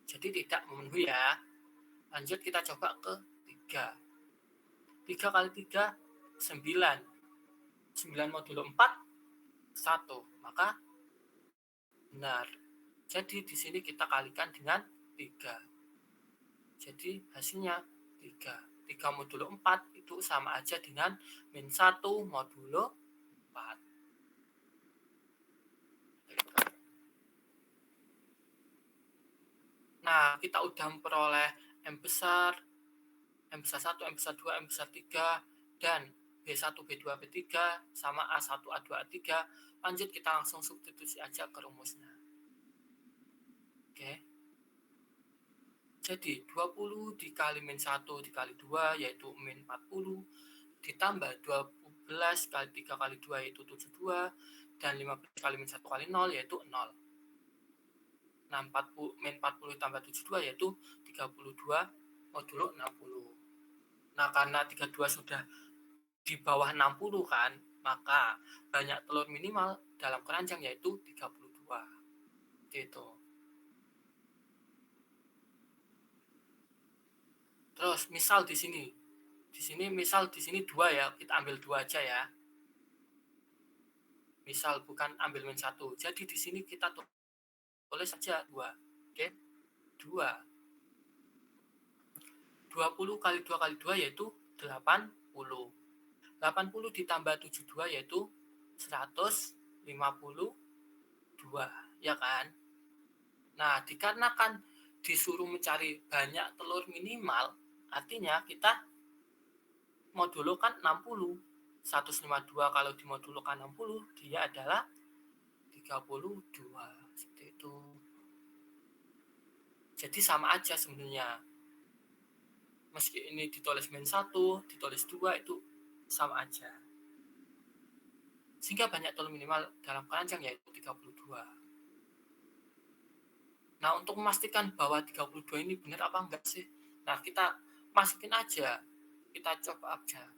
Jadi tidak memenuhi ya. Lanjut kita coba ke 3. 3 kali 3, 9. 9 modulo 4, 1. Maka benar. Jadi di sini kita kalikan dengan 3. Jadi hasilnya 3. 3 modulo 4 itu sama aja dengan min 1 modulo 4. Nah, kita udah memperoleh M besar 1, M besar 2, M besar 3, dan B1, B2, B3 sama A1, A2, A3. Lanjut kita langsung substitusi aja ke rumusnya. Oke. Jadi 20 dikali min 1 dikali 2 yaitu min 40, ditambah 12 kali 3 kali 2 yaitu 72, dan 15 kali min 1 kali 0 yaitu 0. Nah, min 40 tambah 72 yaitu 32 modulo 60. Nah, karena 32 sudah di bawah 60 kan, maka banyak telur minimal dalam keranjang yaitu 32. Gitu. Terus misal di sini misal di sini 2 ya, kita ambil 2 aja ya. Misal bukan ambil min 1. Jadi di sini kita tulis saja 2. Oke. 2. 20 kali 2 kali 2 yaitu 80. 80 ditambah 72 yaitu 152, ya kan? Nah, dikarenakan disuruh mencari banyak telur minimal, artinya kita modulo kan 60. 152 kalau dimodulokan 60, dia adalah 32. Seperti itu. Jadi sama aja sebenarnya. Meski ini ditulis min 1, ditulis 2, itu sama aja. Sehingga banyak telur minimal dalam keranjang yaitu 32. Nah, untuk memastikan bahwa 32 ini benar apa enggak sih? Nah, kita masukin aja. Kita coba aja.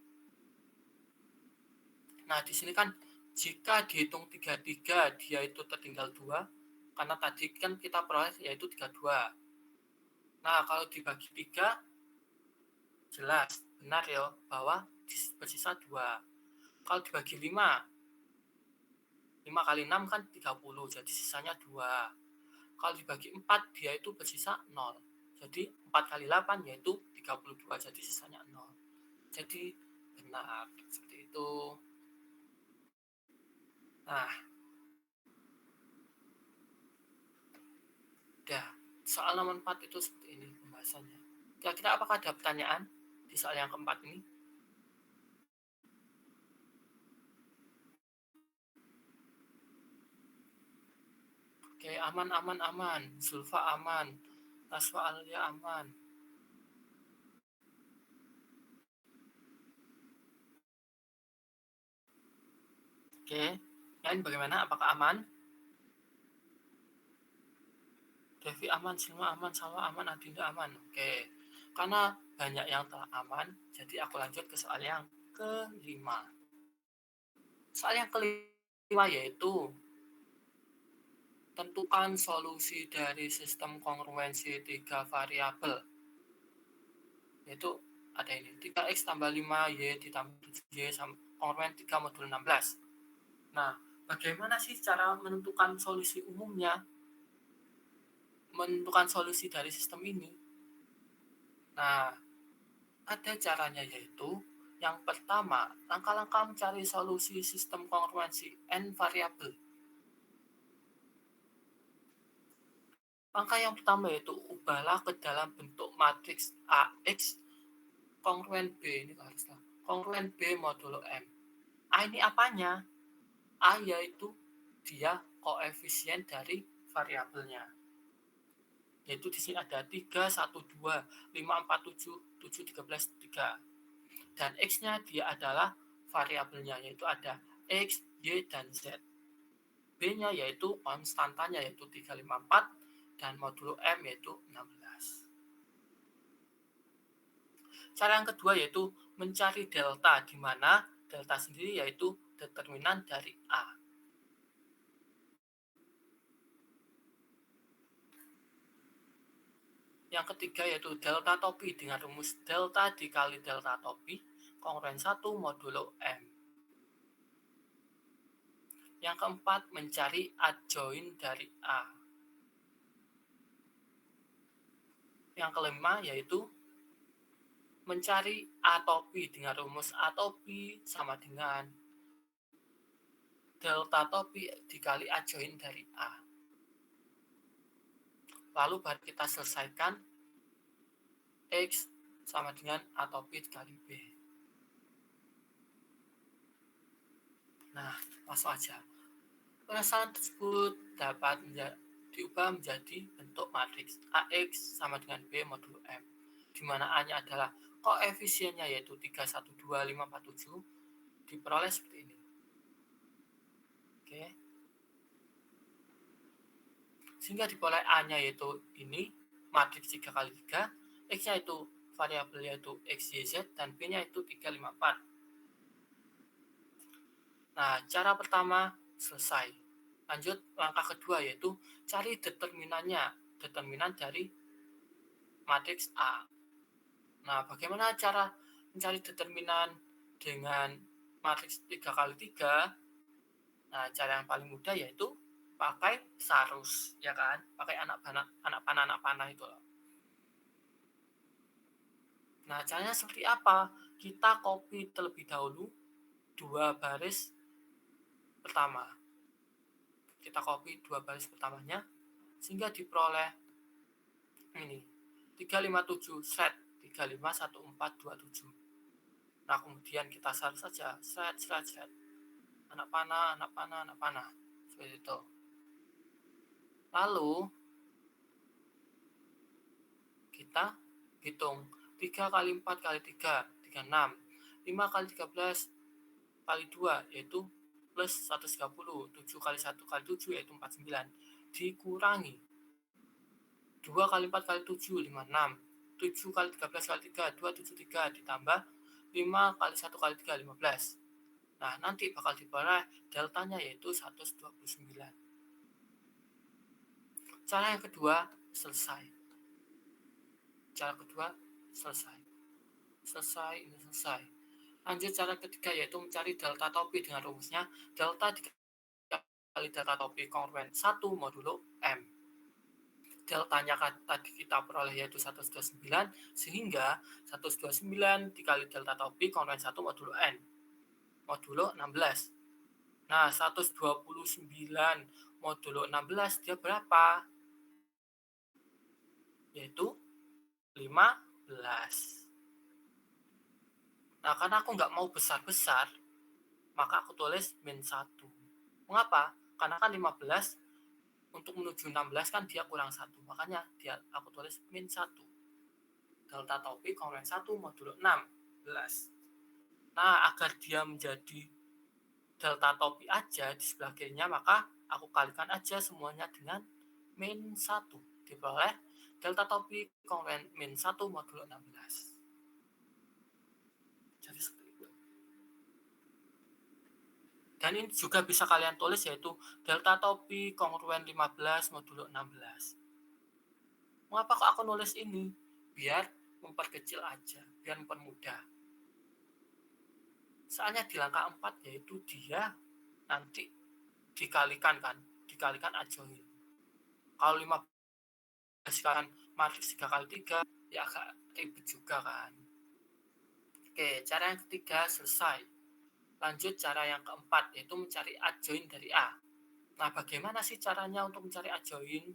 Nah, di sini kan jika dihitung 33 dia itu tertinggal 2, karena tadi kan kita peroleh yaitu 32. Nah, kalau dibagi 3 jelas benar ya bahwa bersisa 2. Kalau dibagi 5 kali 6 kan 30, jadi sisanya 2. Kalau dibagi 4 dia itu bersisa 0. Jadi 4 kali 8 yaitu 32, jadi sisanya 0. Jadi benar seperti itu. Nah, udah, soal nomor 4 itu seperti ini pembahasannya. Kira-kira apakah ada pertanyaan di soal yang keempat ini? Oke, aman. Zulfa aman. Taswa Alia aman. Oke, dan bagaimana? Apakah aman? Devi aman, Silma aman, Salwa aman, Adinda aman. Oke, karena banyak yang telah aman, jadi aku lanjut ke soal yang kelima. Soal yang kelima yaitu tentukan solusi dari sistem kongruensi 3 variabel. Yaitu ada ini, 3x tambah 5y ditambah 7y sama kongruen 3 modul 16. Nah, bagaimana sih cara menentukan solusi umumnya? Menentukan solusi dari sistem ini? Nah, ada caranya yaitu yang pertama, langkah-langkah mencari solusi sistem kongruensi n variabel. Langkah yang pertama yaitu ubahlah ke dalam bentuk matriks AX kongruen B, ini haruslah kongruen B modulo M. A ini apanya? A yaitu dia koefisien dari variabelnya. Yaitu di sini ada 3, 1, 2, 5, 4, 7, 7, 13, 3. Dan X-nya dia adalah variabelnya, yaitu ada X, Y, dan Z. B-nya yaitu konstantanya, yaitu 3, 5, 4. dan modulo M yaitu 16. Cara yang kedua yaitu mencari delta, di mana delta sendiri yaitu determinan dari A. Yang ketiga yaitu delta topi dengan rumus delta dikali delta topi kongruen 1 modulo M. Yang keempat, mencari adjoin dari A. Yang kelima yaitu mencari A topi dengan rumus A topi sama dengan delta topi dikali adjoin dari A. Lalu baru kita selesaikan X sama dengan A topi dikali B. Nah, langsung aja. Penasaran tersebut dapat diubah menjadi bentuk matriks AX sama dengan B modulo M, di mana A-nya adalah koefisiennya yaitu 3, 1, 2, 5, 4, 7, diperoleh seperti ini. Oke. Sehingga diperoleh A-nya yaitu ini, matriks 3 kali 3, X-nya itu variabel yaitu X, Y, Z, dan B-nya itu 3, 5, 4. Nah, cara pertama selesai. Lanjut langkah kedua yaitu cari determinannya, determinan dari matriks A. Nah, bagaimana cara mencari determinan dengan matriks 3 kali 3? Nah, cara yang paling mudah yaitu pakai sarus, ya kan? Pakai anak panah itu loh. Nah, caranya seperti apa? Kita copy terlebih dahulu 2 baris pertama. Kita copy 2 baris pertamanya sehingga diperoleh ini 357 set 351427. Nah, kemudian kita sarus saja set anak panah seperti itu. Lalu kita hitung 3 kali 4 kali 3 36, 5 kali 13 kali 2 yaitu plus 130, 7 kali 1 kali 7 yaitu 49, dikurangi 2 kali 4 kali 7 56, 7 kali 13 kali 3 273, ditambah 5 kali 1 kali 3 15. Nah, nanti bakal diperoleh deltanya yaitu 129. Cara yang kedua selesai. Lanjut cara ketiga yaitu mencari delta topi dengan rumusnya delta dikali delta topi kongruen 1 modulo M. Deltanya tadi kita peroleh yaitu 129, sehingga 129 dikali delta topi kongruen 1 modulo N, modulo 16. Nah, 129 modulo 16 dia berapa? Yaitu 15. Nah, karena aku nggak mau besar-besar, maka aku tulis min 1. Mengapa? Karena kan 15 untuk menuju 16 kan dia kurang 1. Makanya aku tulis min 1. Delta topi kongruen 1 modulo 16. Nah, agar dia menjadi delta topi aja di sebelah kirinya, maka aku kalikan aja semuanya dengan min 1. Diperoleh delta topi kongruen min 1 modulo 16. Jadi seperti itu. Dan ini juga bisa kalian tulis yaitu delta topi kongruen 15 modulo 16. Mengapa kok aku nulis ini? Biar memperkecil aja, biar mempermudah. Soalnya di langkah 4 yaitu dia nanti dikalikan adjoin. Kalau 15 dikalikan matriks 3 kali 3 ya agak ribet juga kan. Oke, cara yang ketiga selesai. Lanjut cara yang keempat yaitu mencari adjoin dari A. Nah, bagaimana sih caranya untuk mencari adjoin?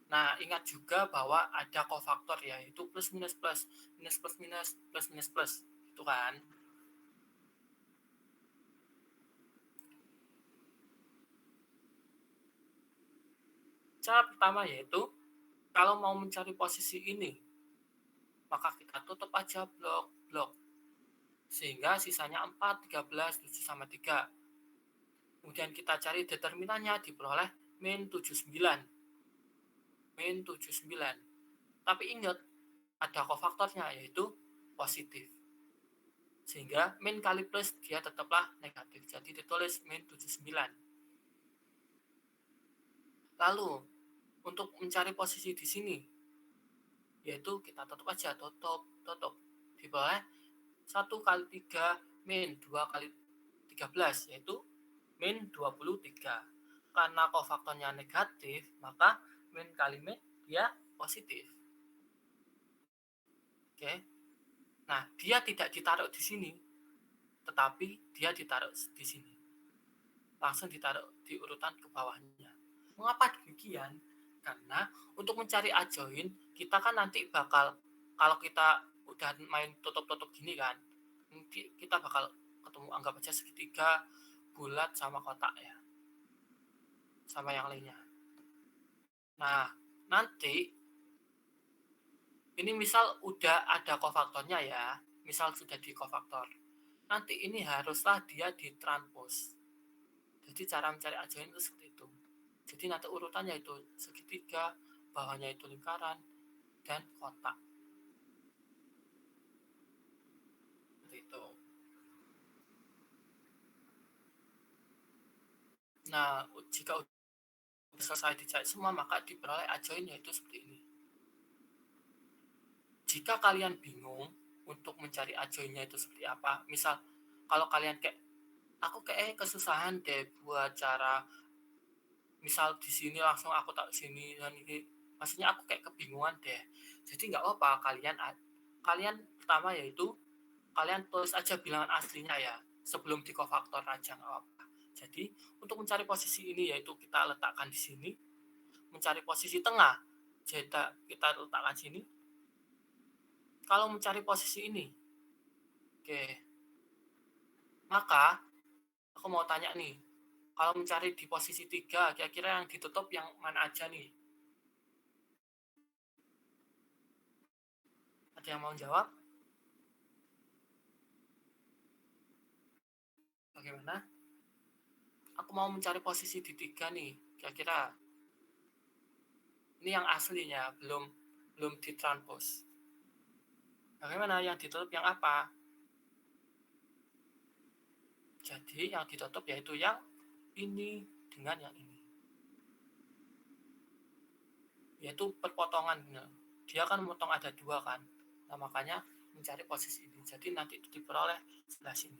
Nah, ingat juga bahwa ada kofaktor yaitu plus minus plus, minus plus minus, plus minus plus. Itu kan. Cara pertama yaitu kalau mau mencari posisi ini, maka kita tutup aja blok-blok. Sehingga sisanya 4, 13, 7 sama 3. Kemudian kita cari determinannya diperoleh min 79. min 79. Tapi ingat, ada kofaktornya yaitu positif. Sehingga min kali plus dia tetaplah negatif. Jadi ditulis min 79. Lalu, untuk mencari posisi di sini, yaitu kita tutup aja, tutup. Di bawah 1 kali 3 min 2 kali 13, yaitu min 23. Karena kofaktornya negatif, maka min kali min dia positif. Oke. Nah, dia tidak ditaruh di sini, tetapi dia ditaruh di sini. Langsung ditaruh di urutan ke bawahnya. Mengapa demikian? Karena untuk mencari adjoin, kita kan nanti bakal, kalau kita udah main tutup-tutup gini kan, nanti kita bakal ketemu, anggap aja segitiga, bulat, sama kotak ya. Sama yang lainnya. Nah, nanti ini misal udah ada kofaktornya ya, misal sudah di kofaktor. Nanti ini haruslah dia ditranspos. Jadi cara mencari adjoin itu seperti itu. Jadi nanti urutannya itu segitiga, bawahnya itu lingkaran, dan kotak. Seperti itu. Nah, jika udah selesai dicari semua, maka diperoleh adjoin yaitu seperti ini. Jika kalian bingung untuk mencari adjoinnya itu seperti apa, misal kalau kalian kayak, aku kayak kesusahan deh buat cara, misal di sini langsung aku taruh sini dan ini, maksudnya aku kayak kebingungan deh. Jadi nggak apa, kalian pertama yaitu kalian tulis aja bilangan aslinya ya sebelum di kofaktor aja, nggak apa. Jadi untuk mencari posisi ini yaitu kita letakkan di sini, mencari posisi tengah jadi kita letakkan sini. Kalau mencari posisi ini, oke, maka aku mau tanya nih, kalau mencari di posisi 3, kira-kira yang ditutup yang mana aja nih? Ada yang mau jawab? Bagaimana? Aku mau mencari posisi di 3 nih, kira-kira. Ini yang aslinya, belum ditranspos. Bagaimana yang ditutup yang apa? Jadi yang ditutup yaitu yang ini dengan yang ini. Yaitu perpotongan. Dia kan memotong ada 2 kan. Nah, makanya mencari posisi ini. Jadi nanti itu diperoleh sebelah sini.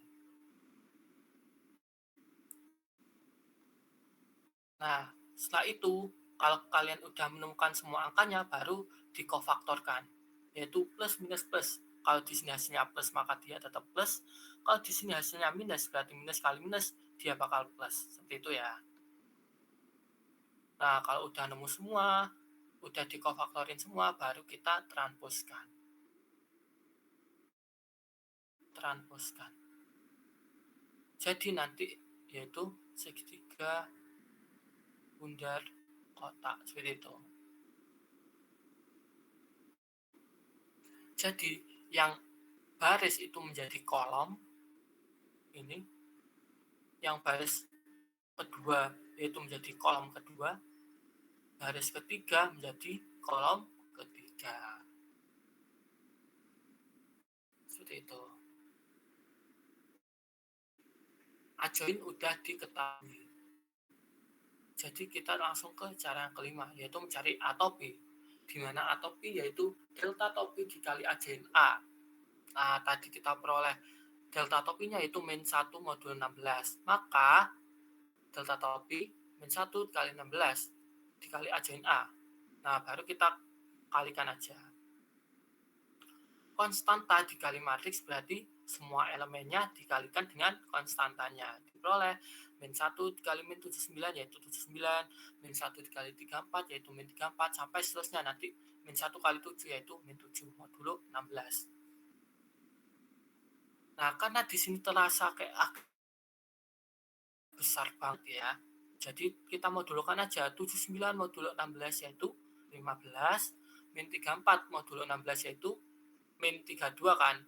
Nah, setelah itu, kalau kalian udah menemukan semua angkanya, baru dikofaktorkan. Yaitu plus minus plus. Kalau di sini hasilnya plus, maka dia tetap plus. Kalau di sini hasilnya minus, berarti minus kali minus, dia bakal plus. Seperti itu ya. Nah, kalau udah nemu semua, udah dikofaktorin semua, baru kita transposkan. Jadi nanti yaitu segitiga bundar kotak, seperti itu. Jadi yang baris itu menjadi kolom ini, yang baris kedua yaitu menjadi kolom kedua, baris ketiga menjadi kolom ketiga. Seperti itu. Adjoin udah diketahui. Jadi kita langsung ke cara yang kelima, yaitu mencari A atau B. Di mana A atau B yaitu delta topi dikali adjoin A. Nah, tadi kita peroleh delta topinya yaitu min 1 modulo 16. Maka delta topi min 1 kali 16 dikali adjoin A. Nah, baru kita kalikan aja. Konstanta dikali matriks berarti semua elemennya dikalikan dengan konstantanya. Diperoleh min 1 dikali min 79 yaitu 79, min 1 dikali 34 yaitu min 34, sampai seterusnya nanti min 1 kali 7 yaitu min 7 modulo 16. Nah, karena di sini terasa kayak besar banget ya. Jadi kita modulkan aja 79 modulo 16 yaitu 15, min 34 modulo 16 yaitu min 32 kan.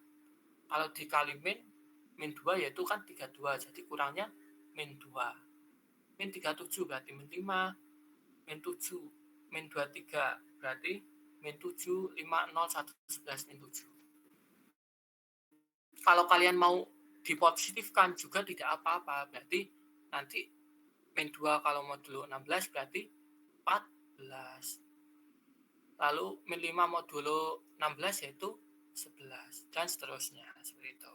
Kalau dikali min 2 yaitu kan 32, jadi kurangnya min 2. Min 37 berarti min 5, min 7, min 23, berarti min 7, 5, 0, 1, 11, min 7. Kalau kalian mau dipositifkan juga tidak apa-apa, berarti nanti min 2 kalau modulo 16 berarti 14. Lalu min 5 modulo 16 yaitu 11 dan seterusnya seperti itu.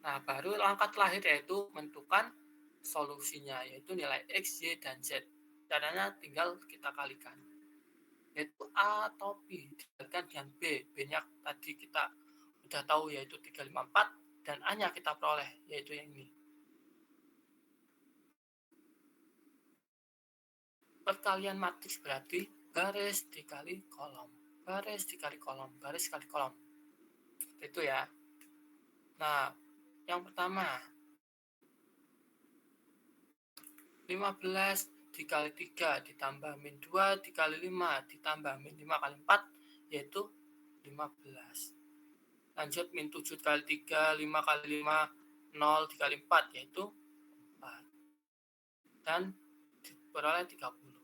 Nah, baru langkah terakhir yaitu menentukan solusinya, yaitu nilai X, Y, dan Z. Caranya tinggal kita kalikan. Yaitu A atau B dikalikan dengan B. B-nya tadi kita sudah tahu yaitu 354 dan A-nya kita peroleh yaitu yang ini. Perkalian matriks berarti baris dikali kolom, baris dikali kolom, baris dikali kolom. Seperti itu ya. Nah, yang pertama 15 dikali 3 ditambah min 2 dikali 5 ditambah min 5 kali 4 yaitu 15. Lanjut min 7 dikali 3, 5 kali 5, 0 dikali 4 yaitu 4. Dan diperoleh 30.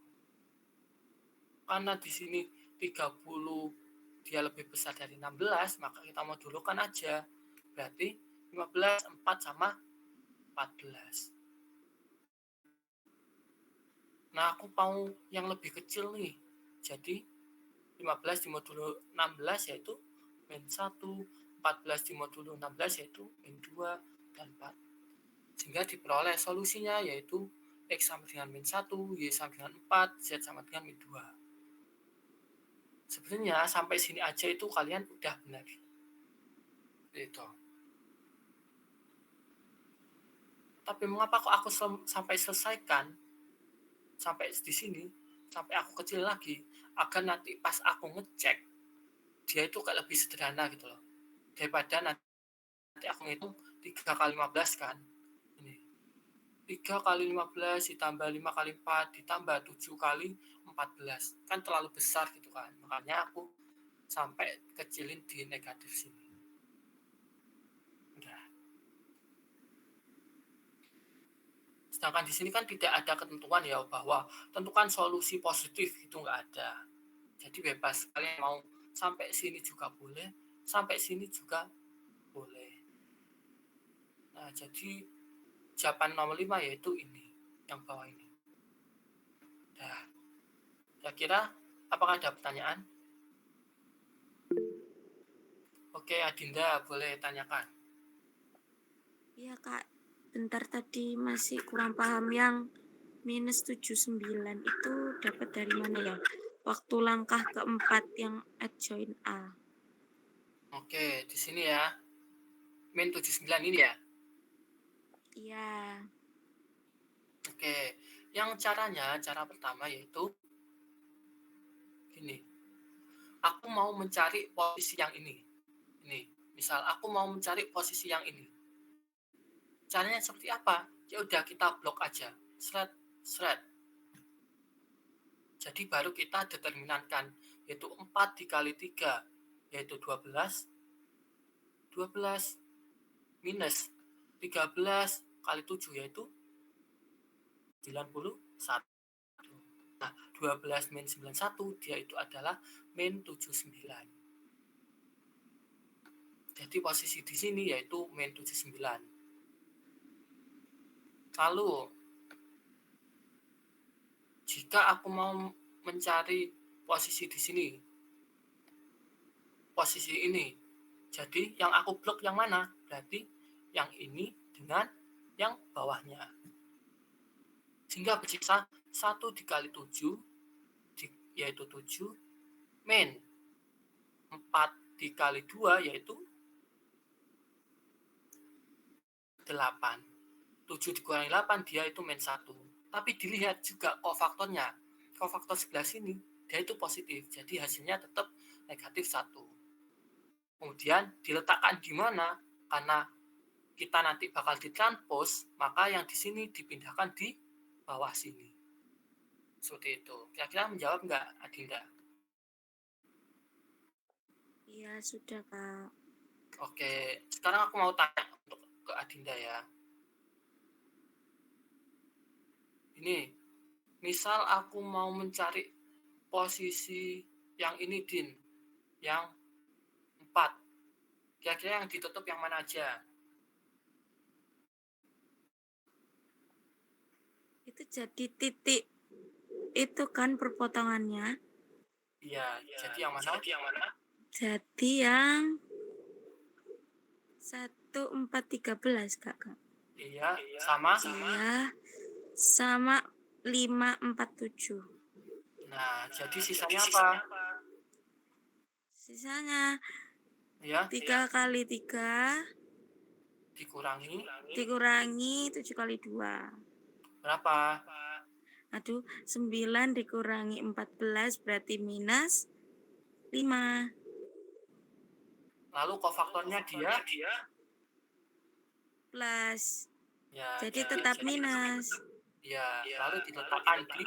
Karena di sini 30 dia lebih besar dari 16, maka kita modulkan aja. Berarti 15, 4 sama 14. Nah, aku mau yang lebih kecil nih. Jadi 15 dimodulo 16 yaitu min 1, 14 dimodulo 16 yaitu min 2 dan 4. Sehingga diperoleh solusinya yaitu X sama dengan min 1, Y sama dengan 4, Z sama dengan min 2. Sebenarnya sampai sini aja itu kalian udah benar. Itu. Tapi mengapa kok aku sampai selesaikan sampai di sini, sampai aku kecil lagi, agar nanti pas aku ngecek dia itu kayak lebih sederhana gitu loh. Daripada nanti aku ngitung 3 kali 15 kan. Ini. 3 kali 15 ditambah 5 kali 4 ditambah 7 kali 14. Kan terlalu besar gitu kan. Makanya aku sampai kecilin di negatif sini. Udah. Sedangkan di sini kan tidak ada ketentuan ya bahwa tentukan solusi positif itu nggak ada. Jadi bebas kalian mau sampai sini juga boleh, sampai sini juga boleh. Nah, jadi jawaban nomor 5 yaitu ini, yang bawah ini. Nah, kira-kira apakah ada pertanyaan? Oke, Adinda boleh tanyakan.
Iya Kak, bentar tadi masih kurang paham yang minus 79 itu dapat dari mana ya? Waktu langkah keempat yang adjoin A.
Oke, di sini ya. Min 79 ini ya.
Iya.
Oke, yang cara pertama yaitu gini. Aku mau mencari posisi yang ini. Ini, misal aku mau mencari posisi yang ini. Caranya seperti apa? Ya udah kita blok aja. Seret. Jadi baru kita determinankan yaitu 4 dikali 3 yaitu 12. 12 minus 13 kali 7 yaitu 91. Nah, 12 min 91 dia itu adalah min 79. Jadi posisi di sini yaitu min 79. Lalu jika aku mau mencari posisi di sini, posisi ini, jadi yang aku blok yang mana? Berarti yang ini dengan yang bawahnya. Sehingga bersisa 1 dikali 7 yaitu 7 min 4 dikali 2 yaitu 8. 7 dikurangi 8 dia itu min 1. Tapi dilihat juga kofaktornya. Kofaktor sebelah sini dia itu positif. Jadi hasilnya tetap negatif 1. Kemudian diletakkan di mana? Karena kita nanti bakal ditranspos, maka yang di sini dipindahkan di bawah sini. Seperti itu. Kira-kira menjawab nggak, Adinda?
Iya, sudah Kak.
Oke, sekarang aku mau tanya untuk ke Adinda ya. Ini, Misal aku mau mencari posisi yang ini, Din, yang 4. Kira-kira yang ditutup yang mana aja?
Itu jadi titik itu kan perpotongannya.
Iya, jadi yang mana?
Jadi yang 1413 Kak.
Iya, sama.
Iya, sama 547.
Nah, jadi sisanya apa?
Sisanya
Ya,
3 kali 3
dikurangi
7 kali 2.
berapa?
Aduh, 9 dikurangi 14 berarti minus 5.
Lalu kofaktornya dia?
Plus.
Ya,
Jadi tetap minus.
ya, lalu diletakkan di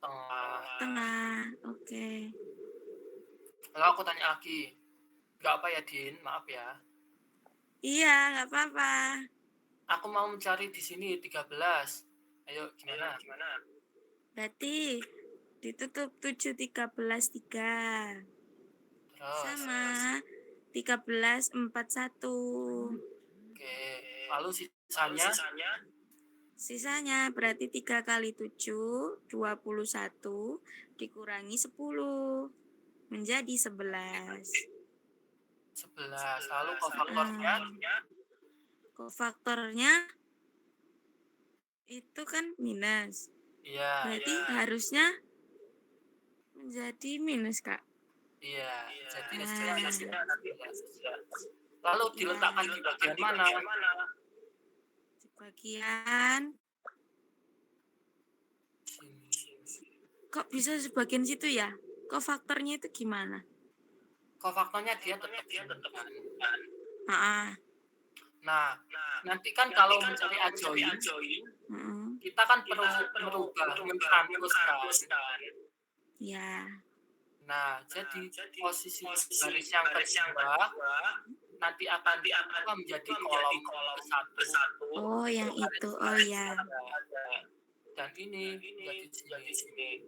tengah.
Tengah. Oke.
Lalu aku tanya lagi. Nggak apa ya, Din? Maaf ya.
Iya, nggak apa-apa.
Aku mau mencari di sini 13. Ayo, gimana?
Berarti ditutup 7 13 3.
Terus,
Sama 13 41.
oke. Lalu sisanya?
Sisanya berarti 3 kali 7 21 dikurangi 10 menjadi 11.
11. Lalu kofaktornya?
Kofaktornya itu kan minus.
Iya.
Berarti harusnya menjadi minus, Kak.
Iya. Jadi hasilnya nanti 11. Lalu diletakkan di bagian mana?
Di bagian
Sini.
kok bisa sebagian situ ya? Kofaktornya itu gimana?
Kofaktornya dia tetap kan. Nah, nanti kan kalau mencari adjoin, kita kan perlu merubah, mentranspos kan.
Ya.
Nah, jadi posisi baris yang kedua nanti akan diubah menjadi kolom ke-1.
Oh, yang itu. Oh ya.
Dan ini menjadi sini.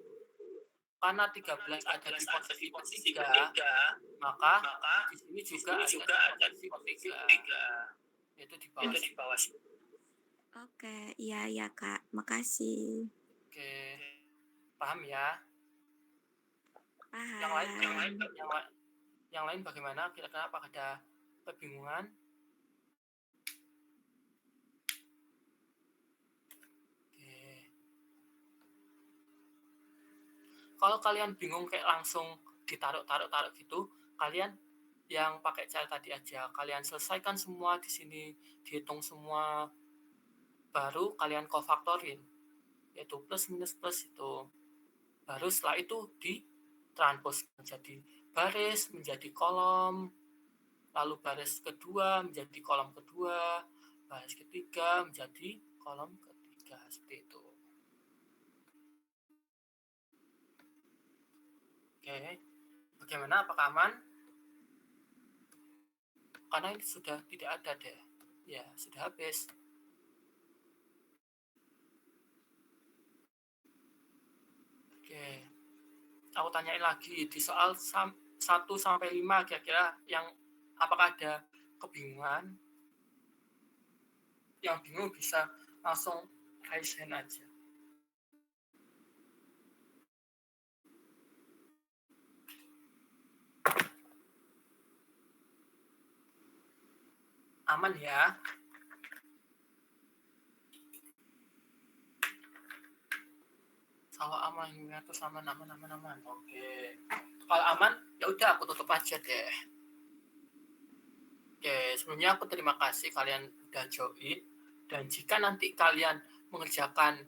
Karena 13 ada di posisi ketiga, maka di sini juga ada di posisi ketiga. Itu di bawah.
Oke, iya ya Kak. Makasih.
Oke, paham ya?
Paham.
Yang lain bagaimana? Kira-kira apakah ada kebingungan? Oke. Kalau kalian bingung kayak langsung ditaruh gitu, kalian yang pakai cara tadi aja. Kalian selesaikan semua di sini, dihitung semua, baru kalian kofaktorin, yaitu plus minus plus itu. Baru setelah itu ditranspos menjadi baris, menjadi kolom, lalu baris kedua menjadi kolom kedua, baris ketiga menjadi kolom ketiga, seperti itu. Oke, bagaimana? Apakah aman? Karena ini sudah tidak ada deh. Ya, sudah habis. Oke. Aku tanyain lagi di soal 1 sampai 5 kira-kira yang apakah ada kebingungan? Yang bingung bisa langsung raise hand aja. Aman ya? Kalau aman terus aman. Oke. Kalau aman, ya udah aku tutup aja deh. Oke, sebelumnya aku terima kasih kalian udah join, dan jika nanti kalian mengerjakan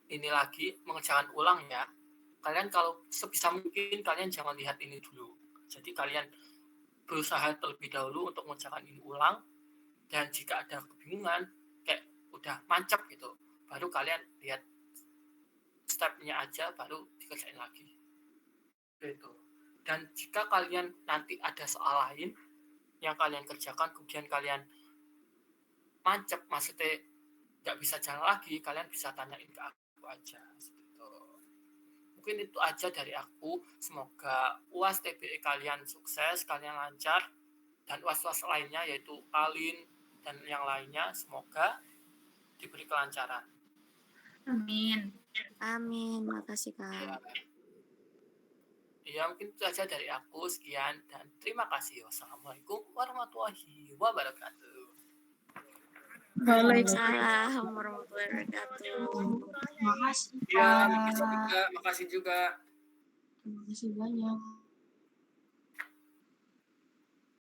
ini lagi, mengerjakan ulang ya, kalian kalau sebisa mungkin kalian jangan lihat ini dulu. Jadi kalian berusaha terlebih dahulu untuk mengerjakan ini ulang, dan jika ada kebingungan kayak udah mancap gitu, baru kalian lihat stepnya aja, baru dikerjain lagi gitu. Dan jika kalian nanti ada soal lain yang kalian kerjakan kemudian kalian mancap, maksudnya nggak bisa jalan lagi, kalian bisa tanyain ke aku aja gitu. mungkin itu aja dari aku. Semoga UAS TBE kalian sukses, kalian lancar, dan UAS-UAS lainnya yaitu Kalin dan yang lainnya semoga diberi kelancaran.
Amin.
Amin, makasih
Ya,
Kak.
ya mungkin itu aja dari aku. Sekian dan terima kasih. Wassalamualaikum warahmatullahi wabarakatuh.
Waalaikumsalam warahmatullahi wabarakatuh.
Makasih,
Ya,
Kak.
makasih juga.
Terima kasih banyak.